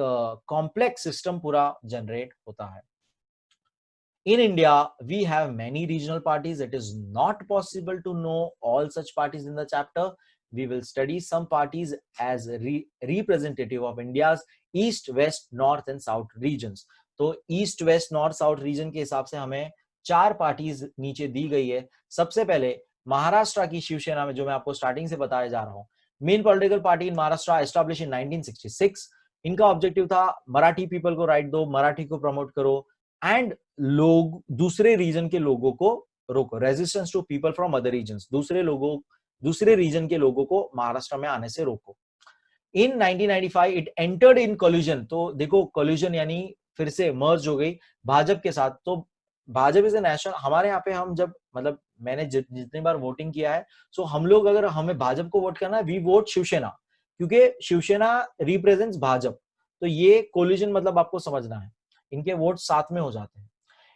कॉम्प्लेक्स सिस्टम पूरा जनरेट होता है. In India, we have many regional parties. It is not possible to know all such parties in the chapter. We will study some parties as representative of India's East, West, North and South regions. तो east west north south region के हिसाब से हमें 4 parties नीचे दी गई है. सबसे पहले महाराष्ट्र की शिवसेना में, जो मैं आपको स्टार्टिंग से बताया जा रहा हूं, main political party in Maharashtra establish in 1966. इनका ऑब्जेक्टिव था मराठी पीपल को राइट दो, मराठी को प्रमोट करो एंड लोग दूसरे रीजन के लोगों को रोको, resistance to people from other regions, दूसरे रीजन के लोगों को महाराष्ट्र में आने से रोको. In 1995 it entered in coalition. तो देखो कोलिजन यानी फिर से मर्ज हो गई भाजपा के साथ. तो भाजपा इज ए नेशनल, हमारे यहाँ पे हम जब मतलब मैंने जितनी बार वोटिंग किया है, सो हम लोग अगर हमें भाजपा को वोट करना है, वी वोट शिवसेना, क्योंकि शिवसेना रिप्रेजेंट्स भाजपा. तो ये कोलिजन मतलब आपको समझना है, इनके वोट साथ में हो जाते हैं.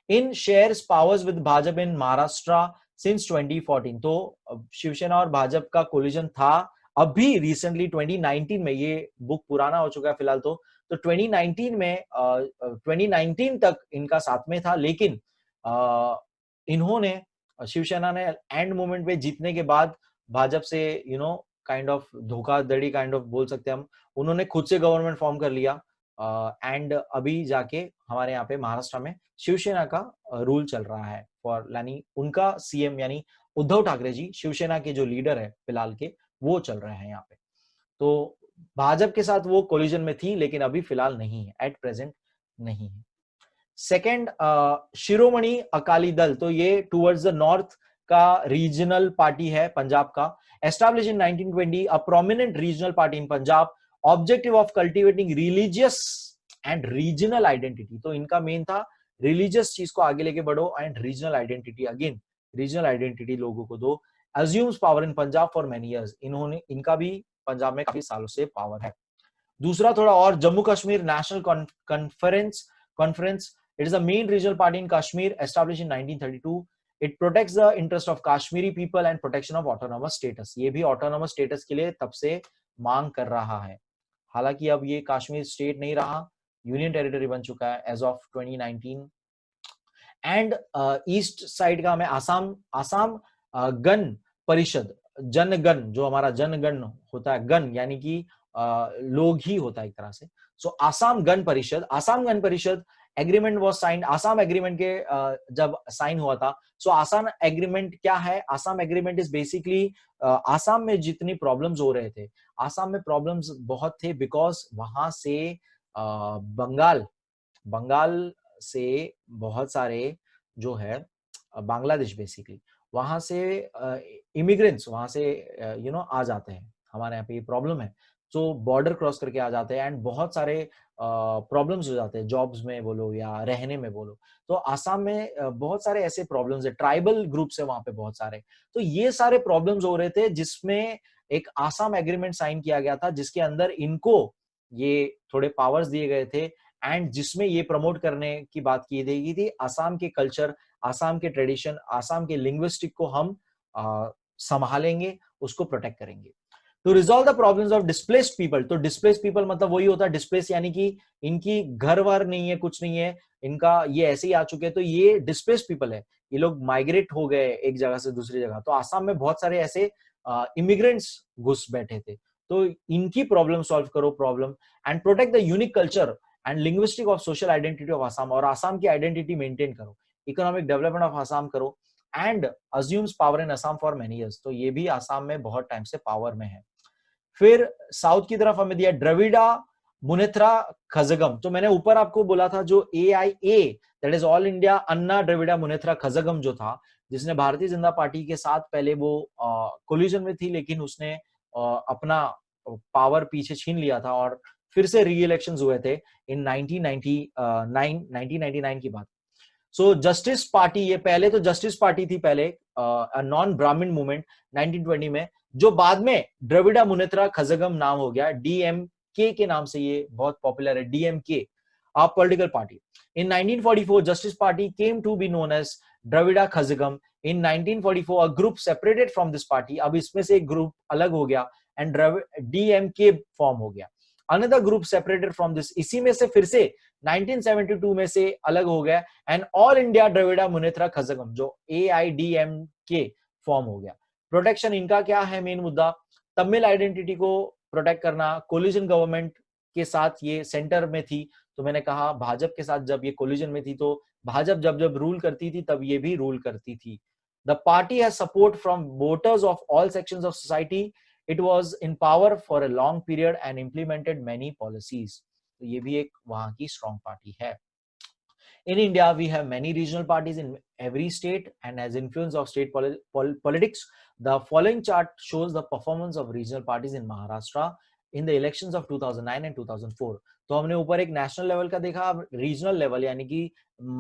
In shares powers with Bhajpa in Maharashtra since 2014. तो शिवसेना और भाजपा का कोलिजन था. अभी रिसेंटली 2019 में, ये बुक पुराना हो चुका है फिलहाल, तो 2019 में 2019 तक इनका साथ में था, लेकिन इन्होंने शिवसेना ने एंड मोमेंट पे जीतने के बाद भाजपा से काइंड ऑफ धोखाधड़ी काइंड ऑफ बोल सकते हैं हम, उन्होंने खुद से गवर्नमेंट फॉर्म कर लिया एंड अभी जाके हमारे यहाँ पे महाराष्ट्र में शिवसेना का रूल चल रहा है फॉर, यानी उनका सीएम यानी उद्धव ठाकरे जी शिवसेना के जो लीडर है फिलहाल के, वो चल रहे हैं यहाँ पे। तो भाजपा के साथ वो कोलिजन में थी, लेकिन अभी फिलहाल नहीं है, एट प्रेजेंट नहीं है। सेकेंड, शिरोमणि अकाली दल, तो ये टुवर्ड्स द नॉर्थ का रीजनल पार्टी है पंजाब का। Establish in 1920, a prominent regional party in Punjab, objective of cultivating religious and regional identity. तो इनका मेन था रिलीजियस चीज को आगे लेके बढ़ो and regional identity, again regional identity लोगों को दो। Assumes power in Punjab for many years, इन्होंने, इनका भी पंजाब में काफी सालों से पावर है। दूसरा थोड़ा और, Jammu Kashmir national conference, it is the main regional party in Kashmir, established in 1932. It protects the interest of Kashmiri people and protection of autonomous status. ये भी autonomous status के लिए तब से मांग कर रहा है। हालांकि अब ये कश्मीर स्टेट नहीं रहा, यूनियन टेरिटरी बन चुका है as of 2019। And east side का हमें आसाम गण परिषद, जनगण, जो हमारा जनगण होता है, गण यानी कि लोग ही होता है एक तरह से। सो Assam Gana Parishad agreement was signed, Assam agreement के जब साइन हुआ था। सो आसाम एग्रीमेंट क्या है? Assam agreement is basically, Assam में जितनी प्रॉब्लम्स हो रहे थे, आसाम में प्रॉब्लम्स बहुत थे बिकॉज वहां से बंगाल से बहुत सारे जो है बांग्लादेश बेसिकली, वहां से इमिग्रेंट्स वहां से आ जाते हैं, हमारे यहाँ पे ये प्रॉब्लम है। तो बॉर्डर क्रॉस करके आ जाते हैं एंड बहुत सारे प्रॉब्लम्स हो जाते हैं, जॉब्स में बोलो या रहने में बोलो। तो आसाम में बहुत सारे ऐसे प्रॉब्लम्स है, ट्राइबल ग्रुप्स है वहां पे बहुत सारे। तो ये सारे प्रॉब्लम्स हो रहे थे, जिसमें एक आसाम एग्रीमेंट साइन किया गया था, जिसके अंदर इनको ये थोड़े पावर्स दिए गए थे एंड जिसमें ये प्रमोट करने की बात की गई थी, आसाम के कल्चर, आसाम के ट्रेडिशन, आसाम के लिंग्विस्टिक को हम संभालेंगे, उसको प्रोटेक्ट करेंगे। To resolve the problems of displaced people, तो डिस्प्लेस्ड पीपल मतलब वही होता है डिस्प्लेस, यानी कि इनकी घर वार नहीं है, कुछ नहीं है इनका, ये ऐसे ही आ चुके हैं, तो ये डिस्प्लेस्ड पीपल है, ये लोग माइग्रेट हो गए एक जगह से दूसरी जगह। तो आसाम में बहुत सारे ऐसे इमिग्रेंट्स घुस बैठे थे, तो इनकी प्रॉब्लम सॉल्व करो, problem and protect the unique culture and linguistic of social identity of Assam, और आसाम की आइडेंटिटी मेंटेन करो, इकोनॉमिक डेवलपमेंट ऑफ आसाम करो and assumes power in Assam for many years. तो ये भी आसाम में बहुत टाइम से पावर में है। फिर साउथ की तरफ हमें दिया द्रविड़ा मुनेत्रा कजगम। तो मैंने ऊपर आपको बोला था जो AIA, that is all India Anna Dravida Munnetra Kazhagam, जो था, जिसने भारतीय जनता पार्टी के साथ पहले वो कोलिजन में थी, लेकिन उसने अपना पावर पीछे छीन लिया था और फिर से री इलेक्शंस हुए थे इन 1999 की बात। सो जस्टिस पार्टी, ये पहले तो जस्टिस पार्टी थी, पहले नॉन ब्राह्मण मूवमेंट 1920 में, जो बाद में द्रविड़ा मुनेत्रा कजगम नाम हो गया, DMK के नाम से ये बहुत पॉपुलर है, DMK a political party. In 1944, Justice Party came to be known as Dravida Kazhagam. In 1944, a group separated from this party. अब इसमें से एक ग्रुप अलग हो गया and DMK फॉर्म हो गया. Another group separated from this. इसी में से फिर से 1972 में से अलग हो गया and All India Dravida Munnetra Kazhagam जो AIDMK फॉर्म हो गया. प्रोटेक्शन इनका क्या है मेन मुद्दा? तमिल आइडेंटिटी को प्रोटेक्ट करना. कोलिजन गवर्नमेंट के साथ ये सेंटर में थी, तो मैंने कहा भाजपा के साथ जब ये कोलिजन में थी तो भाजपा जब जब रूल करती थी तब ये भी रूल करती थी. The party has support from voters of all sections of society. It was in power for a long period and implemented many policies. तो ये भी एक वहां की स्ट्रॉन्ग पार्टी है. In India, we have many regional parties in every state and as influence of state politics. The following chart shows the performance of regional parties in Maharashtra in the elections of 2009 and 2004. तो हमने ऊपर एक national level का देखा, अब regional level यानी कि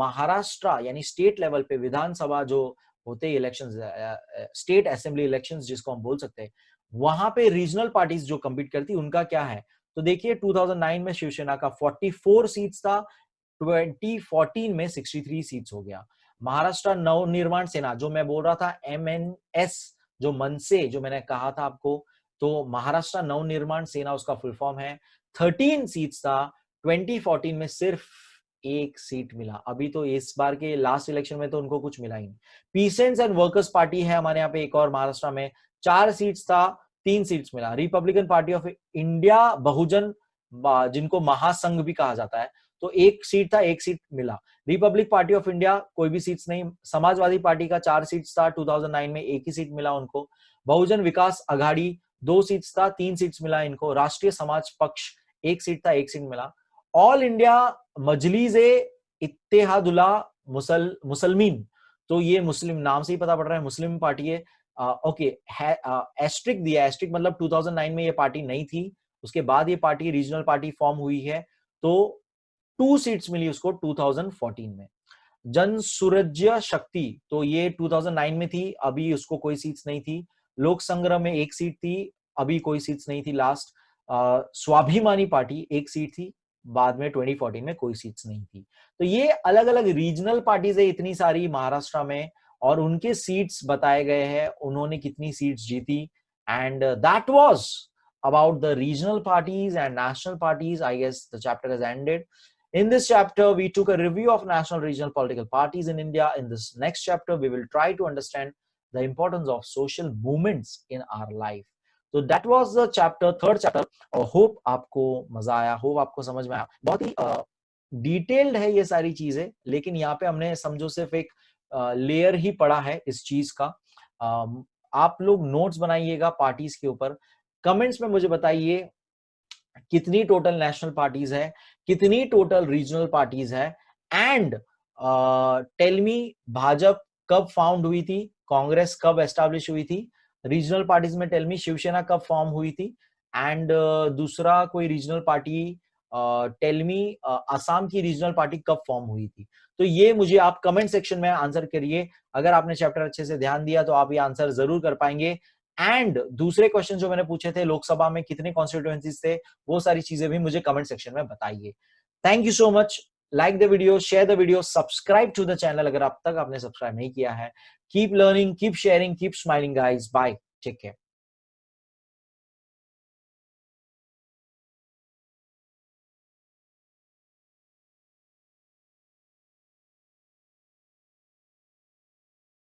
महाराष्ट्र यानी स्टेट लेवल पे विधानसभा जो होते हैं इलेक्शंस, स्टेट असेंबली इलेक्शंस जिसको हम बोल सकते हैं, वहां पे रीजनल पार्टीज जो कम्पीट करती उनका क्या है. तो देखिए 2009 में शिवसेना का 44 सीट्स था, 2014 में 63 सीट्स हो गया. महाराष्ट्र नवनिर्माण सेना जो मैं बोल रहा था, MNS जो मनसे जो मैंने कहा था आपको, तो महाराष्ट्र नवनिर्माण सेना उसका फुल फॉर्म है. 13 सीट्स था, 2014 में सिर्फ एक सीट मिला. अभी तो इस बार के लास्ट इलेक्शन में तो उनको कुछ मिला ही नहीं. पीसेंट्स एंड वर्कर्स पार्टी है हमारे यहाँ पे एक और महाराष्ट्र में, 4 सीट्स था, 3 सीट्स मिला. रिपब्लिकन पार्टी ऑफ इंडिया बहुजन जिनको महासंघ भी कहा जाता है, तो एक सीट था, एक सीट मिला। रिपब्लिक पार्टी ऑफ इंडिया कोई भी सीट्स नहीं। समाजवादी पार्टी का 4 सीट्स था 2009 में, एक ही सीट मिला उनको। बहुजन विकास अघाड़ी 2 सीट्स था, 3 सीट्स मिला इनको। राष्ट्रीय समाज पक्ष 1 सीट था, 1 सीट मिला। ऑल इंडिया मजलिस-ए इत्तेहादुल्ला मुसलमीन, तो ये मुस्लिम नाम से ही पता पड़ रहा है, मुस्लिम पार्टी है। ओके, एस्ट्रिक दिया, एस्ट्रिक मतलब 2009 में ये पार्टी नहीं थी, उसके बाद ये पार्टी रीजनल पार्टी फॉर्म हुई है, तो 2 सीट्स मिली उसको 2014 में। जन सुरज्य शक्ति, तो ये 2009 में थी, अभी उसको कोई सीट्स नहीं थी। लोक संग्रह में 1 सीट थी, अभी कोई सीट्स नहीं थी लास्ट। स्वाभिमानी पार्टी 1 सीट थी, बाद में 2014 में कोई सीट्स नहीं थी। तो ये अलग अलग रीजनल पार्टीज है इतनी सारी महाराष्ट्र में, और उनके सीट्स बताए गए हैं, उन्होंने कितनी सीट्स जीती। And that was about the regional parties and national parties. I guess the chapter has ended. In this chapter, we took a review of national regional political parties in India. In this next chapter, we will try to understand the importance of social movements in our life. So that was the chapter, third chapter. Hope आपको मजा आया, hope आपको समझ में आया। बहुत ही detailed है ये सारी चीजें, लेकिन यहाँ पे हमने समझो सिर्फ एक लेयर ही पढ़ा है इस चीज का। आप लोग नोट्स बनाइएगा पार्टीज के ऊपर। कमेंट्स में मुझे बताइए कितनी टोटल नेशनल पार्टीज है, कितनी टोटल रीजनल पार्टीज है, एंड टेल मी भाजपा कब फाउंड हुई थी, कांग्रेस कब एस्टैब्लिश हुई थी, रीजनल पार्टीज में टेल मी शिवसेना कब फॉर्म हुई थी, एंड दूसरा कोई regional party tell me Assam की रीजनल पार्टी कब फॉर्म हुई थी। तो ये मुझे आप कमेंट सेक्शन में आंसर करिए। अगर आपने चैप्टर अच्छे से ध्यान दिया तो आप ये आंसर जरूर कर पाएंगे। एंड दूसरे क्वेश्चन जो मैंने पूछे थे, लोकसभा में कितने कॉन्स्टिट्यूएंसीज थे, वो सारी चीजें भी मुझे कमेंट सेक्शन में बताइए। Thank you so much. Like the video, share the video, subscribe to the channel अगर अब तक आपने सब्सक्राइब नहीं किया है। Keep learning, keep sharing, keep smiling guys. Bye, take care.